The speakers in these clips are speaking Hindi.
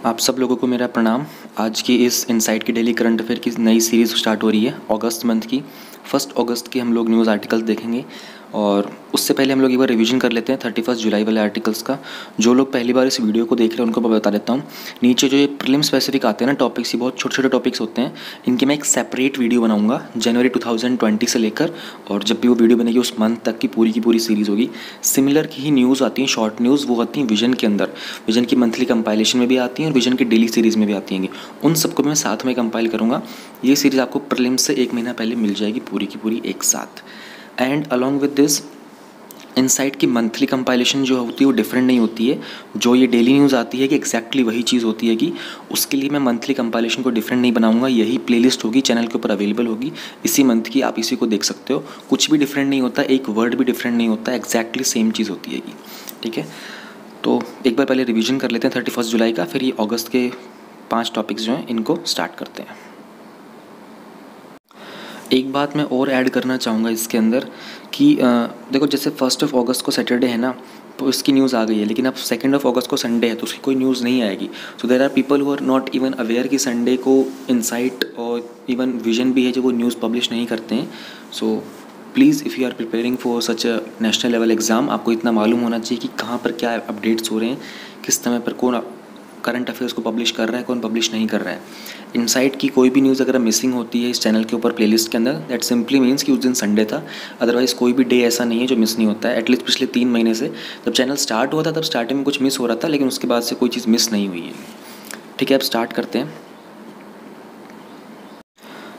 आप सब लोगों को मेरा प्रणाम। आज की इस इनसाइट की डेली करंट अफेयर की नई सीरीज़ स्टार्ट हो रही है अगस्त मंथ की। 1 अगस्त की हम लोग न्यूज़ आर्टिकल्स देखेंगे और उससे पहले हम लोग एक बार रिवीजन कर लेते हैं 31 जुलाई वाले आर्टिकल्स का। जो लोग पहली बार इस वीडियो को देख रहे हैं उनको मैं बता देता हूँ। नीचे जो ये प्रीलिम स्पेसिफिक आते हैं ना टॉपिक्स, ये बहुत छोटे छोटे टॉपिक्स होते हैं। इनकी मैं एक सेपरेट वीडियो बनाऊंगा जनवरी 2020 से लेकर, और जब भी वो वीडियो बनेगी उस मंथ तक की पूरी सीरीज़ होगी। सिमिलर की ही न्यूज़ आती हैं, शॉर्ट न्यूज़, वो आती हैं विजन के अंदर। विजन की मंथली कंपाइलेशन में भी आती हैं और विजन की डेली सीरीज़ में भी आती हैं। उन सबको मैं साथ में कंपाइल करूँगा। ये सीरीज़ आपको प्रीलिम्स से 1 महीना पहले मिल जाएगी पूरी की पूरी एक साथ। And along with this insight की मंथली कंपाइलेशन जो होती है वो डिफरेंट नहीं होती है। जो ये डेली न्यूज़ आती है कि एग्जैक्टली वही चीज़ होती है कि उसके लिए मैं मंथली कंपाइलेशन को डिफरेंट नहीं बनाऊंगा। यही प्लेलिस्ट होगी, चैनल के ऊपर अवेलेबल होगी इसी मंथ की, आप इसी को देख सकते हो। कुछ भी डिफरेंट नहीं होता, एक वर्ड भी डिफरेंट नहीं होता, एग्जैक्टली सेम चीज़ होती है। ठीक है, तो एक बार पहले रिवीजन कर लेते हैं 31 जुलाई का, फिर ये अगस्त के 5 टॉपिक्स जो हैं इनको स्टार्ट करते हैं। एक बात मैं और ऐड करना चाहूँगा इसके अंदर कि देखो, जैसे 1 अगस्त को सैटरडे है ना, तो इसकी न्यूज़ आ गई है, लेकिन अब 2 अगस्त को संडे है तो उसकी कोई न्यूज़ नहीं आएगी। So there are people who are not even aware कि संडे को इनसाइट और इवन विजन भी है जो वो न्यूज़ पब्लिश नहीं करते हैं। So please, if you are preparing for such a national level exam, आपको इतना मालूम होना चाहिए कि कहाँ पर क्या अपडेट्स हो रहे हैं, किस समय पर कौन करंट अफेयर्स को पब्लिश कर रहा है, कौन पब्लिश नहीं कर रहा है। इनसाइट की कोई भी न्यूज़ अगर मिसिंग होती है इस चैनल के ऊपर प्लेलिस्ट के अंदर, दैट सिंपली मीन्स कि उस दिन संडे था। अदरवाइज़ कोई भी डे ऐसा नहीं है जो मिस नहीं होता है। एटलीस्ट पिछले 3 महीने से जब चैनल स्टार्ट हुआ था तब स्टार्टिंग में कुछ मिस हो रहा था, लेकिन उसके बाद से कोई चीज़ मिस नहीं हुई है। ठीक है, अब स्टार्ट करते हैं।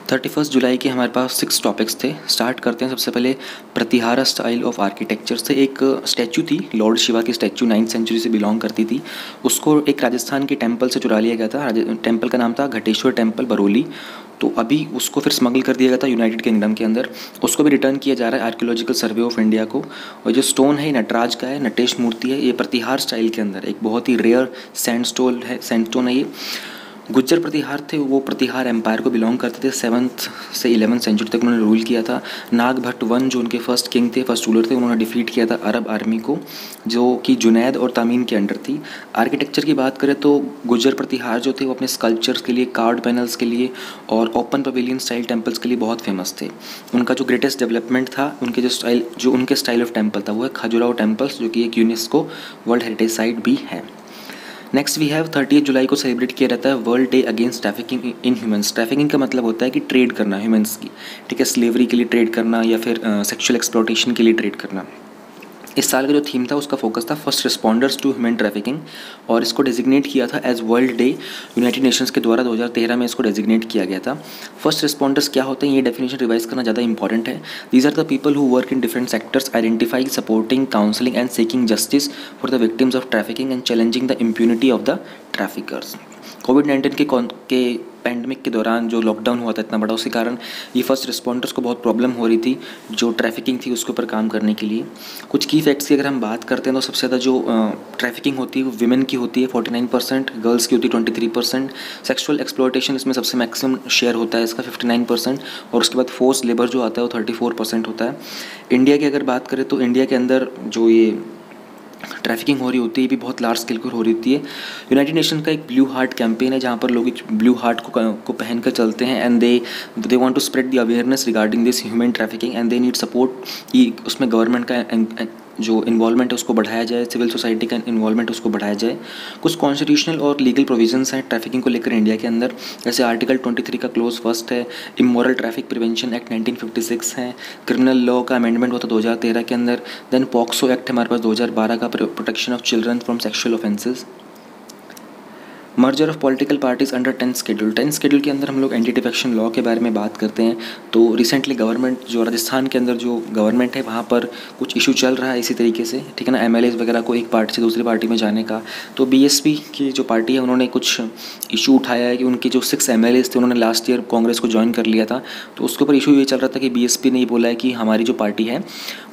31 जुलाई के हमारे पास 6 टॉपिक्स थे। स्टार्ट करते हैं सबसे पहले प्रतिहारा स्टाइल ऑफ आर्किटेक्चर से। एक स्टैचू थी, लॉर्ड शिवा की स्टैचू, 9th सेंचुरी से बिलोंग करती थी। उसको एक राजस्थान के टेम्पल से चुरा लिया गया था। टेम्पल का नाम था घटेश्वर टेम्पल, बरौली। तो अभी उसको फिर स्मगल कर दिया गया था यूनाइटेड किंगडम के अंदर। उसको भी रिटर्न किया जा रहा है आर्कियोलॉजिकल सर्वे ऑफ इंडिया को। और जो स्टोन है नटराज का है, नटेश मूर्ति है। ये प्रतिहार स्टाइल के अंदर एक बहुत ही रेयर सैंडस्टोन है ये। गुज्जर प्रतिहार थे, वो प्रतिहार एम्पायर को बिलोंग करते थे। 7th से 11th सेंचुरी तक उन्होंने रूल किया था। नागभट्ट वन जो उनके फर्स्ट किंग थे, फर्स्ट रूलर थे, उन्होंने डिफीट किया था अरब आर्मी को जो कि जुनैद और तामीन के अंडर थी। आर्किटेक्चर की बात करें तो गुज्जर प्रतिहार जो थे वो अपने स्कल्पचर्स के लिए, कार्ड पैनल्स के लिए और ओपन पवेलियन स्टाइल टेम्पल्स के लिए बहुत फेमस थे। उनका जो ग्रेटेस्ट डेवलपमेंट था, उनके स्टाइल ऑफ टेम्पल था वो है खजुराहो टेम्पल्स, जो कि एक यूनेस्को वर्ल्ड हेरिटेज साइट भी है। नेक्स्ट वी हैव 30 जुलाई को सेलिब्रेट किया जाता है world day against trafficking in humans. Trafficking का मतलब होता है कि ट्रेड करना ह्यूमंस की, ठीक है, स्लेवरी के लिए ट्रेड करना या फिर सेक्सुअल एक्सप्लॉयटेशन के लिए ट्रेड करना। इस साल का जो थीम था उसका फोकस था first responders to human trafficking, और इसको डेजिग्नेट किया था as world day United Nations के द्वारा 2013 में इसको डेजिग्नेट किया गया था। फर्स्ट रिस्पॉन्डर्स क्या होते हैं, ये डेफिनेशन रिवाइज करना ज़्यादा इंपॉर्टेंट है। These are the people who work in different sectors identifying, supporting, counselling and seeking justice for the victims of trafficking and challenging the impunity of the traffickers. कोविड-19 के पैंडमिक के दौरान जो लॉकडाउन हुआ था इतना बड़ा, उसके कारण ये फर्स्ट रिस्पॉन्डर्स को बहुत प्रॉब्लम हो रही थी जो ट्रैफिकिंग थी उसके ऊपर काम करने के लिए। कुछ की फैक्ट्स की अगर हम बात करते हैं तो सबसे ज़्यादा जो ट्रैफिकिंग होती है वो विमेन की होती है 49%, गर्ल्स की होती है 23%। सेक्सुअल एक्सप्लॉयटेशन इसमें सबसे मैक्सिमम शेयर होता है इसका 59%, और उसके बाद फोर्स लेबर जो आता है वो 34% होता है। इंडिया की अगर बात करें तो इंडिया के अंदर जो ये ट्रैफिकिंग हो रही होती है ये भी बहुत लार्ज स्केल पर हो रही होती है। यूनाइटेड नेशन का एक ब्लू हार्ट कैंपेन है जहाँ पर लोग ब्लू हार्ट को पहन कर चलते हैं and they want to spread the awareness regarding this human trafficking and they need support कि उसमें गवर्नमेंट का जो इन्वॉल्वमेंट है उसको बढ़ाया जाए, सिविल सोसाइटी का इन्वॉल्वमेंट उसको बढ़ाया जाए। कुछ कॉन्स्टिट्यूशनल और लीगल प्रोविजंस हैं ट्रैफिकिंग को लेकर इंडिया के अंदर, जैसे आर्टिकल 23 का क्लोज फर्स्ट है, इमोरल ट्रैफिक प्रिवेंशन एक्ट 1956 है, क्रिमिनल लॉ का अमेंडमेंट हुआ था 2013 के अंदर, देन पॉक्सो एक्ट हमारे पास 2012 का, protection of children from sexual offences. Merger of political parties under 10th schedule. 10th schedule के अंदर हम लोग एंटी डिफेक्शन लॉ के बारे में बात करते हैं। तो रिसेंटली गवर्नमेंट जो राजस्थान के अंदर जो गवर्नमेंट है वहाँ पर कुछ इशू चल रहा है इसी तरीके से, ठीक है ना, एमएलएज वगैरह को एक पार्टी से दूसरी पार्टी में जाने का। तो बीएसपी की जो पार्टी है उन्होंने कुछ इशू उठाया है कि उनके जो 6 एमएलएज थे उन्होंने लास्ट ईयर कांग्रेस को ज्वाइन कर लिया था। तो उसके ऊपर इशू ये चल रहा था कि बीएसपी ने ये बोला है कि हमारी जो पार्टी है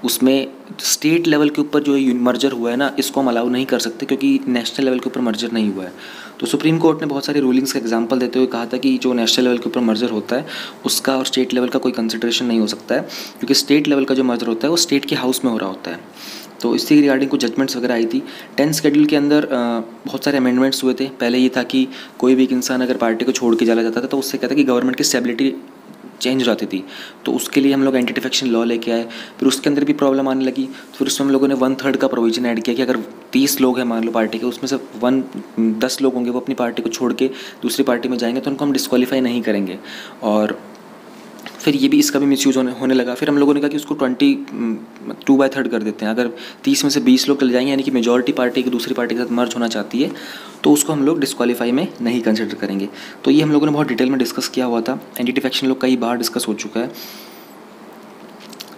उसमें स्टेट लेवल के ऊपर जो मर्जर हुआ है ना, इसको हम अलाउ नहीं कर सकते क्योंकि नेशनल लेवल के ऊपर मर्जर नहीं हुआ है। तो सुप्रीम कोर्ट ने बहुत सारे रूलिंग्स का एग्जांपल देते हुए कहा था कि जो नेशनल लेवल के ऊपर मर्जर होता है उसका और स्टेट लेवल का कोई कंसिडरेशन नहीं हो सकता है, क्योंकि स्टेट लेवल का जो मर्जर होता है वो स्टेट के हाउस में हो रहा होता है। तो इसी रिगार्डिंग कुछ जजमेंट्स वगैरह आई थी। 10 शेड्यूल के अंदर बहुत सारे अमेंडमेंट्स हुए थे। पहले ये था कि कोई भी एक इंसान अगर पार्टी को छोड़ के चला जाता था तो उससे कहता कि गवर्नमेंट की स्टेबिलिटी चेंज हो जाती थी, तो उसके लिए हम लोग एंटी डिफेक्शन लॉ लेके आए। फिर उसके अंदर भी प्रॉब्लम आने लगी, तो फिर उसमें हम लोगों ने 1/3 का प्रोविजन ऐड किया कि अगर 30 लोग हैं मान लो पार्टी के, उसमें से 10 लोग होंगे वो अपनी पार्टी को छोड़ के दूसरी पार्टी में जाएंगे तो उनको हम डिस्क्वालीफाई नहीं करेंगे। और फिर ये भी इसका भी मिसयूज होने लगा। फिर हम लोगों ने कहा कि उसको 22/3 कर देते हैं। अगर 30 में से 20 लोग चले जाएंगे, यानी कि मेजॉरिटी पार्टी की दूसरी पार्टी के साथ मर्ज होना चाहती है, तो उसको हम लोग डिस्क्वालीफाई में नहीं कंसिडर करेंगे। तो ये हम लोगों ने बहुत डिटेल में डिस्कस किया हुआ था। एंटी डिफेक्शन लोग कई बार डिस्कस हो चुका है।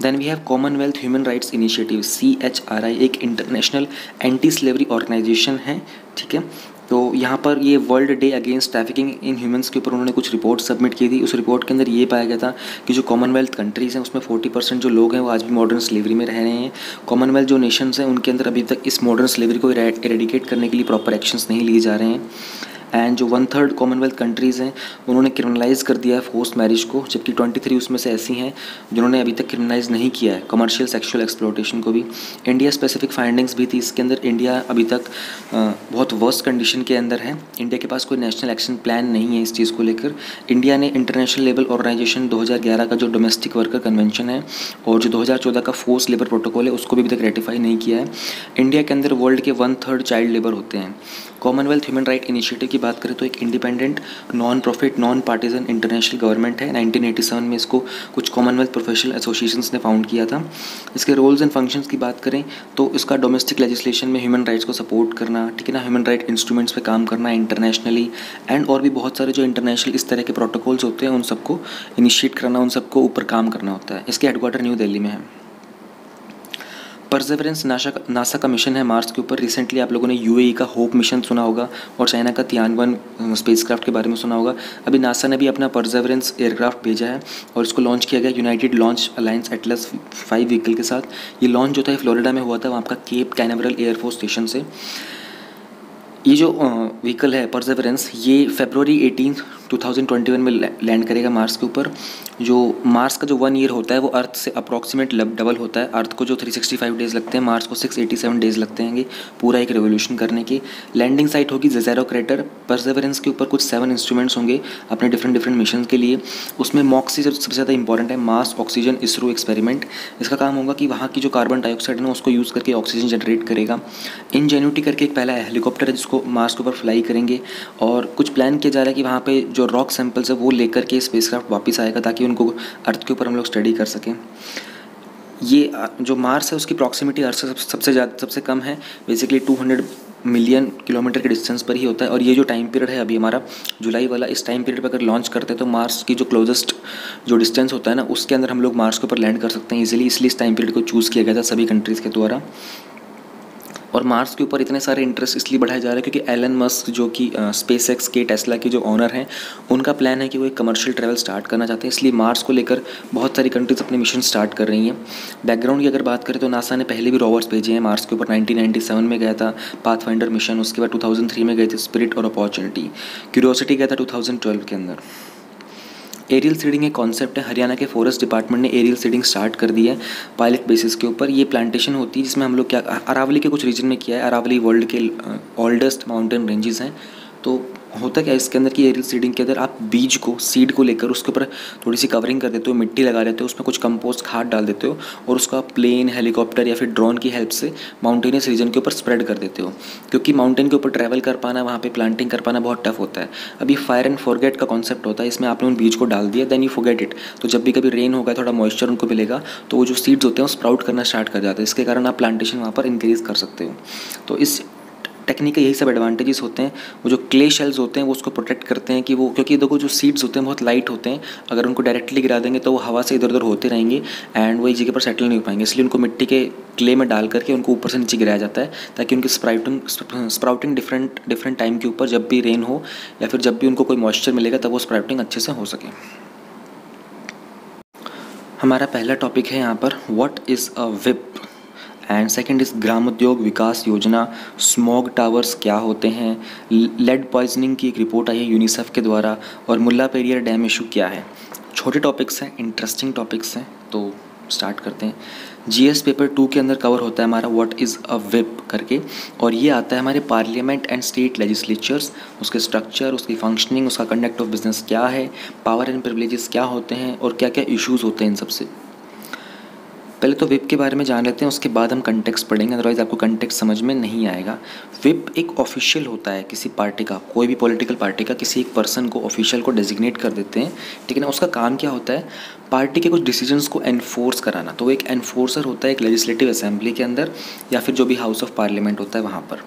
Then we have Commonwealth Human Rights Initiative, CHRI, एक इंटरनेशनल एंटी स्लेवरी ऑर्गेनाइजेशन है, ठीक है। तो यहाँ पर ये world day against trafficking in humans के ऊपर उन्होंने कुछ रिपोर्ट सबमिट की थी। उस रिपोर्ट के अंदर ये पाया गया था कि जो कॉमनवेल्थ कंट्रीज़ हैं उसमें 40% जो लोग हैं वो आज भी मॉडर्न स्लेवरी में रह रहे हैं। कॉमनवेल्थ जो नेशंस हैं उनके अंदर अभी तक इस मॉडर्न स्लेवरी को इरेडिकेट करने के लिए प्रॉपर एक्शंस नहीं लिए जा रहे हैं। एंड जो 1/3 कॉमनवेल्थ कंट्रीज़ हैं उन्होंने क्रिमिनलाइज़ कर दिया है फोर्स मैरिज को, जबकि 23 उसमें से ऐसी हैं जिन्होंने अभी तक क्रिमिनलाइज़ नहीं किया है कमर्शियल सेक्सुअल एक्सप्लॉयटेशन को भी। इंडिया स्पेसिफिक फाइंडिंग्स भी थी इसके अंदर। इंडिया अभी तक बहुत वर्स्ट कंडीशन के अंदर है। इंडिया के पास कोई नेशनल एक्शन प्लान नहीं है इस चीज़ को लेकर। इंडिया ने इंटरनेशनल लेबर ऑर्गेनाइजेशन 2011 का जो डोमेस्टिक वर्कर कन्वेंशन है और जो 2014 का फोर्स लेबर प्रोटोकॉल है उसको भी अभी तक रेटिफाई नहीं किया है। इंडिया के अंदर वर्ल्ड के 1/3 चाइल्ड लेबर होते हैं। कॉमनवेल्थ ह्यूमन राइट इनिशिएटिव की बात करें तो एक independent non profit non partisan international government है। 1987 में इसको कुछ कॉमनवेल्थ प्रोफेशनल एसोसिएशंस ने फाउंड किया था। इसके रोल्स एंड फंक्शंस की बात करें तो इसका डोमेस्टिक लेजिस्लेशन में ह्यूमन राइट्स को सपोर्ट करना, ठीक है ना, ह्यूमन राइट इंस्ट्रूमेंट्स पे काम करना इंटरनेशनली, एंड और भी बहुत सारे जो इंटरनेशनल इस तरह के प्रोटोकॉल्स होते हैं उन सबको इनिशिएट करना, उन सबको ऊपर काम करना होता है। इसके हेडक्वार्टर न्यू दिल्ली में है। परसेवरेंस नासा का मिशन है मार्स के ऊपर। रिसेंटली आप लोगों ने UAE का होप मिशन सुना होगा और चाइना का तियानवन स्पेसक्राफ्ट के बारे में सुना होगा। अभी नासा ने भी अपना परसेवरेंस एयरक्राफ्ट भेजा है और इसको लॉन्च किया गया United launch alliance Atlas 5 vehicle के साथ। ये लॉन्च जो था फ्लोरिडा में हुआ था, वहाँ का केप कैनावरल एयरफोर्स स्टेशन से। ये जो व्हीकल है परसेवरेंस, ये फरवरी 18, 2021 में लैंड करेगा मार्स के ऊपर। जो मार्स का जो 1 ईयर होता है वो अर्थ से अप्रॉक्सीमेट डबल होता है। अर्थ को जो 365 डेज़ लगते हैं, मार्स को 687 डेज़ लगते हैं पूरा एक रेवोल्यूशन करने की। लैंडिंग साइट होगी जेज़ेरो क्रेटर। परसेवरेंस के ऊपर कुछ 7 इंस्ट्रूमेंट्स होंगे अपने डिफरेंट मिशन के लिए। उसमें मॉक्सी सबसे ज़्यादा इंपॉर्टेंट है, मास ऑक्सीजन इसरो एक्सपेरिमेंट। इसका काम होगा कि वहाँ की जो कार्बन डाइऑक्साइड है ना उसको यूज़ करके ऑक्सीजन जनरेट करेगा। इंजेन्यूटी करके एक पहला हेलीकॉप्टर है जिसको मार्स के ऊपर फ्लाई करेंगे और कुछ प्लान किया जा रहा है कि वहाँ पे जो रॉक सैंपल्स है वो लेकर के स्पेसक्राफ्ट वापस आएगा ताकि उनको अर्थ के ऊपर हम लोग स्टडी कर सकें। ये जो मार्स है उसकी प्रॉक्सिमिटी अर्थ से सबसे कम है, बेसिकली 200 मिलियन किलोमीटर के डिस्टेंस पर ही होता है। और ये जो टाइम पीरियड है अभी हमारा जुलाई वाला, इस टाइम पीरियड पर अगर लॉन्च करते हैं तो मार्स की जो क्लोजेस्ट जो डिस्टेंस होता है ना उसके अंदर हम लोग मार्स के ऊपर लैंड कर सकते हैं इजीली। इसलिए इस टाइम पीरियड को चूज़ किया गया था सभी कंट्रीज़ के द्वारा। और मार्स के ऊपर इतने सारे इंटरेस्ट इसलिए बढ़ाया जा रहा है क्योंकि एलन मस्क जो कि SpaceX के टेस्ला के जो ऑनर हैं उनका प्लान है कि वो एक कमर्शियल ट्रैवल स्टार्ट करना चाहते हैं। इसलिए मार्स को लेकर बहुत सारी कंट्रीज अपने मिशन स्टार्ट कर रही हैं। बैकग्राउंड की अगर बात करें तो नासा ने पहले भी रोवर्स भेजे हैं मार्स के ऊपर। 1997 में गया था पाथफाइंडर मिशन, उसके बाद 2003 में गए थे स्पिरिट और अपॉर्चुनिटी। क्यूरियोसिटी गया था 2012 के अंदर। एरियल सीडिंग एक कॉन्सेप्ट है, हरियाणा के फॉरेस्ट डिपार्टमेंट ने एरियल सीडिंग स्टार्ट कर दी है पायलट बेसिस के ऊपर। ये प्लांटेशन होती है जिसमें हम लोग क्या अरावली के कुछ रीजन में किया है। अरावली वर्ल्ड के ओल्डेस्ट माउंटेन रेंजेस हैं। तो होता क्या है इसके अंदर कि एरियल सीडिंग के अंदर आप बीज को सीड को लेकर उसके ऊपर थोड़ी सी कवरिंग कर देते हो, मिट्टी लगा देते हो, उसमें कुछ कंपोस्ट खाद डाल देते हो और उसका प्लेन हेलीकॉप्टर या फिर ड्रोन की हेल्प से माउंटेनियस रीजन के ऊपर स्प्रेड कर देते हो। क्योंकि माउंटेन के ऊपर ट्रैवल कर पाना, वहाँ पे प्लांटिंग कर पाना बहुत टफ होता है। अभी फायर एंड फॉरगेट का कॉन्सेप्ट होता है, इसमें आपने उन बीज को डाल दिया देन यू फॉरगेट इट। तो जब भी कभी रेन होगा, थोड़ा मॉइस्चर उनको मिलेगा तो वो जो सीड्स होते हैं वो स्प्राउट करना स्टार्ट कर जाते हैं। इसके कारण आप प्लांटेशन वहाँ पर इंक्रीज़ कर सकते हो। तो इस टेक्निक के यही सब एडवांटेजेस होते हैं। वो जो क्ले शेल्स होते हैं वो उसको प्रोटेक्ट करते हैं कि वो, क्योंकि देखो जो सीड्स होते हैं बहुत लाइट होते हैं, अगर उनको डायरेक्टली गिरा देंगे तो वो हवा से इधर उधर होते रहेंगे एंड वो एक जगह पर सेटल नहीं हो पाएंगे। इसलिए उनको मिट्टी के क्ले में डाल करके उनको ऊपर से नीचे गिराया जाता है ताकि उनकी स्प्राउटिंग डिफरेंट टाइम के ऊपर जब भी रेन हो या फिर जब भी उनको कोई मॉइस्चर मिलेगा तब वो स्प्राउटिंग अच्छे से हो सके। हमारा पहला टॉपिक है यहाँ पर what is a whip and second is ग्रामोद्योग विकास योजना। स्मॉग टावर्स क्या होते हैं, लेड पॉइजनिंग की एक रिपोर्ट आई है यूनिसेफ के द्वारा, और मुल्ला पेरियार डैम इशू क्या है। छोटे टॉपिक्स हैं, इंटरेस्टिंग टॉपिक्स हैं, तो स्टार्ट करते हैं। जीएस पेपर 2 के अंदर कवर होता है हमारा व्हाट इज़ अ व्हिप करके, और ये आता है हमारे पार्लियामेंट एंड स्टेट लेजिस्लेचर्स, उसके स्ट्रक्चर, उसकी फंक्शनिंग, उसका कंडक्ट ऑफ बिजनेस क्या है, पावर एंड प्रिविलेजेस क्या होते हैं और क्या क्या इश्यूज़ होते हैं इन सबसे। पहले तो विप के बारे में जान लेते हैं, उसके बाद हम कंटेक्स्ट पढ़ेंगे, अदरवाइज़ आपको कंटेक्स्ट समझ में नहीं आएगा। विप एक ऑफिशियल होता है किसी पार्टी का, कोई भी पॉलिटिकल पार्टी का किसी एक पर्सन को ऑफिशियल को डेजिग्नेट कर देते हैं, ठीक है ना। उसका काम क्या होता है, पार्टी के कुछ डिसीजंस को एनफोर्स कराना। तो वो एक एनफोर्सर होता है एक लेजिस्लेटिव असेंबली के अंदर या फिर जो भी हाउस ऑफ पार्लियामेंट होता है वहाँ पर।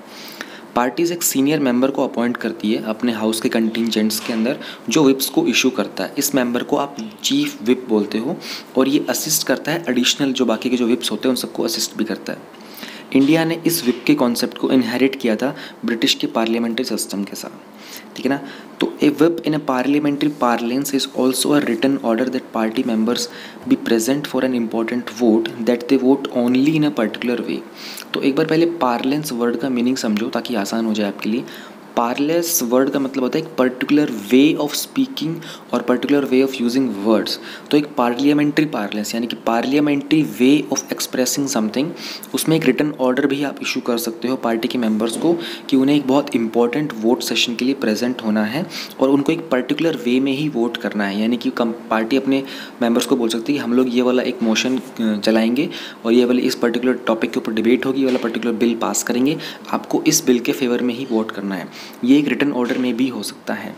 पार्टीज़ एक सीनियर मेंबर को अपॉइंट करती है अपने हाउस के कंटिजेंट्स के अंदर, जो विप्स को इशू करता है। इस मेंबर को आप चीफ विप बोलते हो, और ये असिस्ट करता है एडिशनल जो बाकी के जो विप्स होते हैं उन सबको असिस्ट भी करता है। इंडिया ने इस विप के कॉन्सेप्ट को इनहेरिट किया था ब्रिटिश के पार्लियामेंट्री सिस्टम के साथ, ठीक है ना। तो a whip in a parliamentary parlance is also a written order that party members be present for an important vote that they vote only in a particular way. तो एक बार पहले पार्लेंस वर्ड का मीनिंग समझो ताकि आसान हो जाए आपके लिए। पार्लेस वर्ड का मतलब होता है एक पर्टिकुलर वे ऑफ स्पीकिंग और particular way of using words. तो एक पार्लियामेंट्री पार्लेंस यानी कि parliamentary way of expressing something, उसमें एक रिटन ऑर्डर भी आप इशू कर सकते हो पार्टी के मेंबर्स को कि उन्हें एक बहुत इंपॉर्टेंट वोट सेशन के लिए प्रेजेंट होना है और उनको एक पर्टिकुलर वे में ही वोट करना है। यानी कि पार्टी अपने मेंबर्स को बोल सकती है कि हम लोग ये वाला एक मोशन चलाएंगे और ये वाली इस पर्टिकुलर टॉपिक के ऊपर डिबेट होगी, ये वाला पर्टिकुलर बिल पास करेंगे, आपको इस बिल के फेवर में ही वोट करना है। ये एक रिटन ऑर्डर में भी हो सकता है।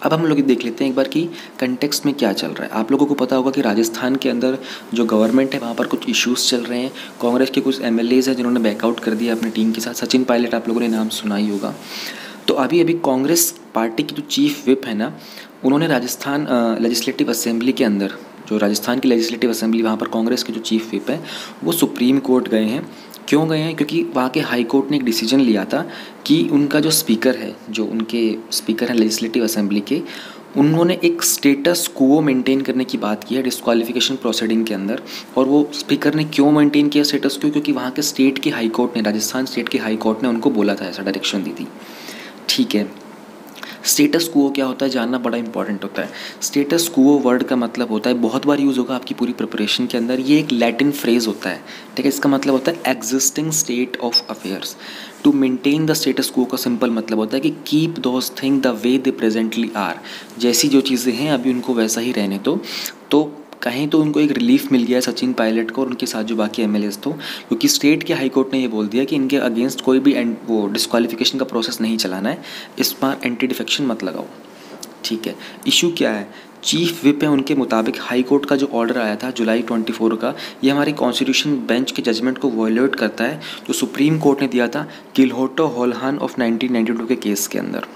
अब हम लोग देख लेते हैं एक बार कि कंटेक्स्ट में क्या चल रहा है। आप लोगों को पता होगा कि राजस्थान के अंदर जो गवर्नमेंट है वहाँ पर कुछ इश्यूज़ चल रहे हैं। कांग्रेस के कुछ एमएलएज हैं जिन्होंने बैकआउट कर दिया अपनी टीम के साथ। सचिन पायलट आप लोगों ने नाम सुना ही होगा। तो अभी कांग्रेस पार्टी की जो चीफ विप है ना, उन्होंने राजस्थान लेजिस्लेटिव असेंबली के अंदर, जो राजस्थान की लेजिस्लेटिव असेंबली वहाँ पर कांग्रेस के जो चीफ विप है वो सुप्रीम कोर्ट गए हैं। क्यों गए हैं? क्योंकि वहाँ के हाई कोर्ट ने एक डिसीजन लिया था कि उनका जो स्पीकर है, जो उनके स्पीकर हैं लेजिस्लेटिव असेंबली के, उन्होंने एक स्टेटस को मेंटेन करने की बात की है डिस्क्वालिफिकेशन प्रोसीडिंग के अंदर। और वो स्पीकर ने क्यों मेंटेन किया स्टेटस को? क्योंकि वहाँ के स्टेट के हाई कोर्ट ने, राजस्थान स्टेट के हाई कोर्ट ने उनको बोला था, ऐसा डायरेक्शन दी थी, ठीक है। स्टेटस क्वो क्या होता है जानना बड़ा इंपॉर्टेंट होता है। स्टेटस क्वो वर्ड का मतलब होता है, बहुत बार यूज़ होगा आपकी पूरी प्रिपरेशन के अंदर, ये एक लैटिन फ्रेज होता है, ठीक है। इसका मतलब होता है existing state of affairs. To maintain the status quo का सिंपल मतलब होता है कि keep those thing the way they presently are. जैसी जो चीज़ें हैं अभी उनको वैसा ही रहने दो। तो कहीं तो उनको एक रिलीफ मिल गया सचिन पायलट को और उनके साथ जो बाकी एमएलएस थे, क्योंकि स्टेट के हाई कोर्ट ने ये बोल दिया कि इनके अगेंस्ट कोई भी वो डिस्क्वालिफिकेशन का प्रोसेस नहीं चलाना है, इस बार एंटी डिफेक्शन मत लगाओ, ठीक है। इशू क्या है? चीफ विप है, उनके मुताबिक हाई कोर्ट का जो ऑर्डर आया था जुलाई 24 का, ये हमारे कॉन्स्टिट्यूशन बेंच के जजमेंट को वॉयलेट करता है जो सुप्रीम कोर्ट ने दिया था किलहोटो होलहान ऑफ 1992 के केस के अंदर,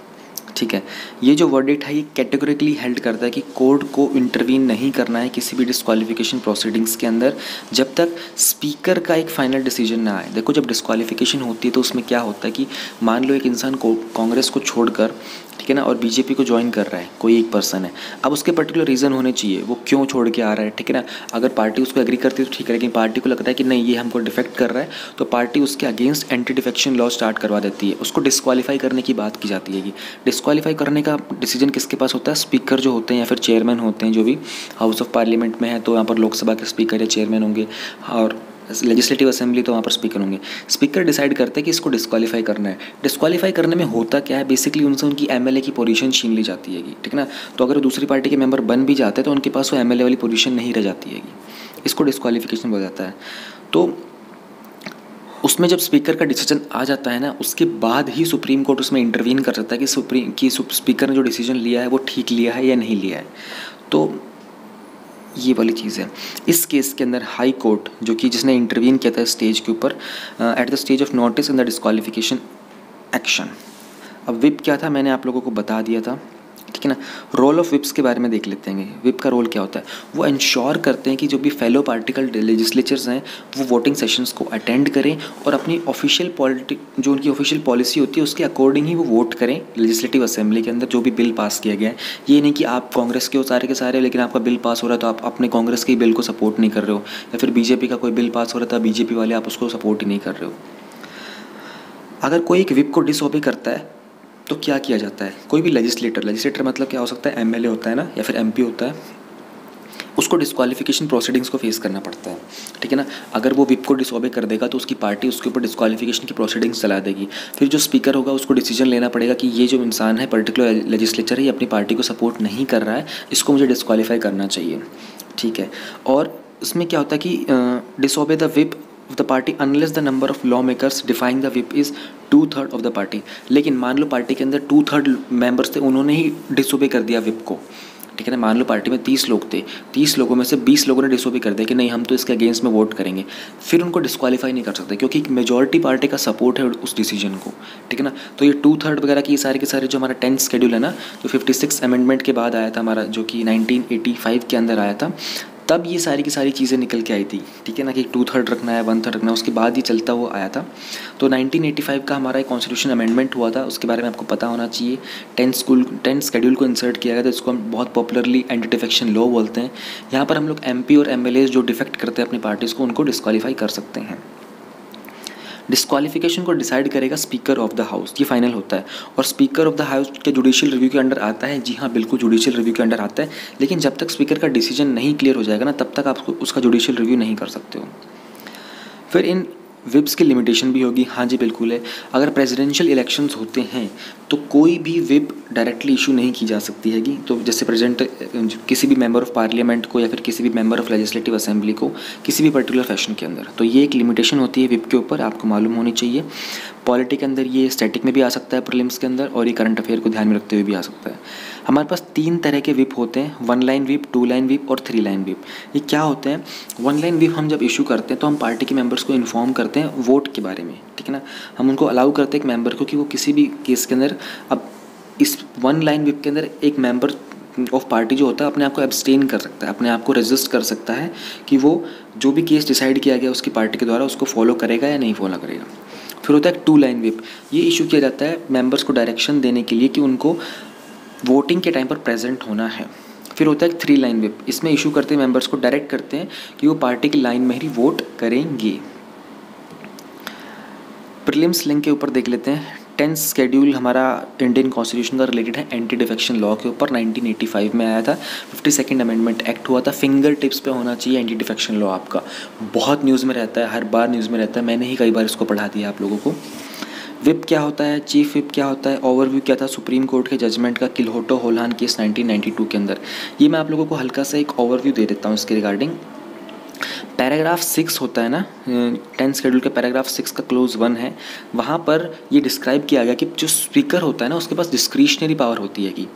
ठीक है। ये जो वर्डिक्ट है ये कैटेगोरिकली हेल्ड करता है कि कोर्ट को इंटरवीन नहीं करना है किसी भी डिस्क्वालिफिकेशन प्रोसीडिंग्स के अंदर जब तक स्पीकर का एक फाइनल डिसीजन ना आए। देखो, जब डिस्क्वालिफिकेशन होती है तो उसमें क्या होता है कि मान लो एक इंसान को कांग्रेस को छोड़कर, ठीक है ना, और बीजेपी को ज्वाइन कर रहा है, कोई एक पर्सन है। अब उसके पर्टिकुलर रीज़न होने चाहिए वो क्यों छोड़ के आ रहा है, ठीक है ना। अगर पार्टी उसको एग्री करती है तो ठीक है, लेकिन पार्टी को लगता है कि नहीं ये हमको डिफेक्ट कर रहा है, तो पार्टी उसके against anti defection law start करवा देती है, उसको डिस्क्वालीफाई करने की बात की जाती है। डिस्क्वालीफाई करने का डिसीजन किसके पास होता है? स्पीकर जो होते हैं या फिर चेयरमैन होते हैं, जो भी हाउस ऑफ पार्लियामेंट में है तो यहाँ पर लोकसभा के स्पीकर या चेयरमैन होंगे, और लेजिस्लेटिव असेंबली तो वहाँ पर स्पीकर होंगे। स्पीकर डिसाइड करते हैं कि इसको डिस्क्वालीफाई करना है। डिस्क्वालीफाई करने में होता क्या है, बेसिकली उनसे उनकी एमएलए की पोजीशन छीन ली जाती है, ठीक है ना। तो अगर दूसरी पार्टी के मेंबर बन भी जाते हैं तो उनके पास वो एमएलए वाली पोजीशन नहीं रह जाती है, इसको डिस्क्वालिफिकेशन बोला जाता है। तो उसमें जब स्पीकर का डिसीजन आ जाता है ना, उसके बाद ही सुप्रीम कोर्ट उसमें इंटरवीन कर सकता है कि स्पीकर ने जो डिसीजन लिया है वो ठीक लिया है या नहीं लिया है। तो ये वाली चीज़ है। इस केस के अंदर हाई कोर्ट जो कि जिसने इंटरवीन किया था स्टेज के ऊपर, at the stage of notice in the disqualification action. अब विप क्या था मैंने आप लोगों को बता दिया था, ठीक है ना। रोल ऑफ विप्स के बारे में देख लेते हैं। विप का रोल क्या होता है? वो इंश्योर करते हैं कि जो भी फेलो पार्टिकल लेजिस्लेचर्स हैं वो वोटिंग सेशंस को अटेंड करें और अपनी ऑफिशियल जो उनकी ऑफिशियल पॉलिसी होती है उसके अकॉर्डिंग ही वो वोट करें लेजिस्लेटिव असेंबली के अंदर जो भी बिल पास किया गया है। ये नहीं कि आप कांग्रेस के हो सारे के सारे, लेकिन आपका बिल पास हो रहा है तो आप अपने कांग्रेस के बिल को सपोर्ट नहीं कर रहे हो, या फिर बीजेपी का कोई बिल पास हो रहा था बीजेपी वाले आप उसको सपोर्ट ही नहीं कर रहे हो। अगर कोई एक विप को डिसओबे करता है तो क्या किया जाता है? कोई भी लेजिस्लेटर मतलब क्या हो सकता है? एमएलए होता है ना, या फिर एमपी होता है। उसको डिस्क्वालिफिकेशन प्रोसीडिंग्स को फेस करना पड़ता है, ठीक है ना। अगर वो विप को डिसओबे कर देगा तो उसकी पार्टी उसके ऊपर डिस्क्वालिफिकेशन की प्रोसीडिंग्स चला देगी। फिर जो स्पीकर होगा उसको डिसीजन लेना पड़ेगा कि ये जो इंसान है, पर्टिकुलर लेजिस्लेचर है, ये अपनी पार्टी को सपोर्ट नहीं कर रहा है, इसको मुझे डिस्क्वालीफाई करना चाहिए, ठीक है। और उसमें क्या होता है कि disobey the whip of the party unless the number of law makers defying the whip is 2/3 of the party. लेकिन मान लो पार्टी के अंदर 2/3 मेंबर्स थे, उन्होंने ही डिसओबे कर दिया विप को, ठीक है ना। मान लो पार्टी में 30 लोग थे, 30 लोगों में से 20 लोगों ने डिसओबे कर दिया कि नहीं हम तो इसके अगेंस्ट में वोट करेंगे, फिर उनको डिस्क्वालीफाई नहीं कर सकते क्योंकि मेजॉरिटी पार्टी का सपोर्ट है उस डिसीजन को, ठीक है ना। तो ये 2/3 वगैरह की सारे के सारे जो हमारा 10th शेड्यूल है ना, जो 56 अमेंडमेंट के बाद आया था हमारा, जो कि 1985 के अंदर आया था, तब ये सारी की सारी चीज़ें निकल के आई थी, ठीक है ना, कि 2/3 रखना है, 1/3 रखना है, उसके बाद ही चलता वो आया था। तो 1985 का हमारा एक कॉन्स्टिट्यूशन अमेंडमेंट हुआ था, उसके बारे में आपको पता होना चाहिए। 10th शेड्यूल को इंसर्ट किया गया था, इसको हम बहुत पॉपुलरली एंटी डिफेक्शन लॉ बोलते हैं। यहाँ पर हम लोग MP और MLA जो डिफेक्ट करते हैं अपनी पार्टीज़ को, उनको डिस्क्वालीफाई कर सकते हैं। डिस्क्वालिफिकेशन को डिसाइड करेगा स्पीकर ऑफ द हाउस, ये फाइनल होता है। और स्पीकर ऑफ द हाउस के जुडिशियल रिव्यू के अंडर आता है, जी हाँ बिल्कुल जुडिशियल रिव्यू के अंडर आता है, लेकिन जब तक स्पीकर का डिसीजन नहीं क्लियर हो जाएगा ना, तब तक आप उसका जुडिशियल रिव्यू नहीं कर सकते हो। फिर इन विप्स की लिमिटेशन भी होगी, हाँ जी बिल्कुल है। अगर प्रेसिडेंशियल इलेक्शंस होते हैं तो कोई भी विप डायरेक्टली इशू नहीं की जा सकती हैगी। तो जैसे प्रेसिडेंट किसी भी मेंबर ऑफ पार्लियामेंट को या फिर किसी भी मेंबर ऑफ लेजिस्लेटिव असेंबली को किसी भी पर्टिकुलर फैशन के अंदर, तो ये एक लिमिटेशन होती है विप के ऊपर, आपको मालूम होनी चाहिए। पॉलिटी के अंदर ये स्टैटिक में भी आ सकता है प्रीलिम्स के अंदर, और ये करंट अफेयर को ध्यान में रखते हुए भी आ सकता है। हमारे पास 3 तरह के विप होते हैं, 1 लाइन विप, 2 लाइन विप और 3 लाइन विप। ये क्या होते हैं? 1 लाइन विप हम जब इशू करते हैं तो हम पार्टी के मेंबर्स को इन्फॉर्म करते हैं वोट के बारे में, ठीक है ना। हम उनको अलाउ करते हैं एक मेंबर को कि वो किसी भी केस के अंदर, अब इस 1 लाइन विप के अंदर एक मेंबर ऑफ पार्टी जो होता है अपने आप को एब्सटेन कर सकता है, अपने आप को रेजिस्ट कर सकता है कि वो जो भी केस डिसाइड किया गया उसकी पार्टी के द्वारा उसको फॉलो करेगा या नहीं फॉलो करेगा। फिर होता है 2 लाइन विप, ये इशू किया जाता है मेंबर्स को डायरेक्शन देने के लिए कि उनको वोटिंग के टाइम पर प्रेजेंट होना है। फिर होता है 3 लाइन विप, इसमें इशू करते हैं मेंबर्स को डायरेक्ट करते हैं कि वो पार्टी की लाइन में ही वोट करेंगे। प्रीलिम्स लिंक के ऊपर देख लेते हैं। 10th शेड्यूल हमारा इंडियन कॉन्स्टिट्यूशन का रिलेटेड है एंटी डिफेक्शन लॉ के ऊपर, 1985 में आया था। 52nd अमेंडमेंट एक्ट हुआ था। फिंगर टिप्स पे होना चाहिए एंटी डिफेक्शन लॉ आपका, बहुत न्यूज़ में रहता है, हर बार न्यूज़ में रहता है, मैंने ही कई बार इसको पढ़ा दिया आप लोगों को। विप क्या होता है, चीफ विप क्या होता है, ओवरव्यू क्या था सुप्रीम कोर्ट के जजमेंट का किलहोटो होलान केस 1992 के अंदर, ये मैं आप लोगों को हल्का सा एक ओवरव्यू दे देता हूँ इसके रिगार्डिंग। पैराग्राफ 6 होता है ना 10th शेड्यूल के पैराग्राफ 6 का क्लोज 1 है, वहाँ पर ये डिस्क्राइब किया गया कि जो स्पीकर होता है ना उसके पास डिस्क्रिशनरी पावर होती है कि,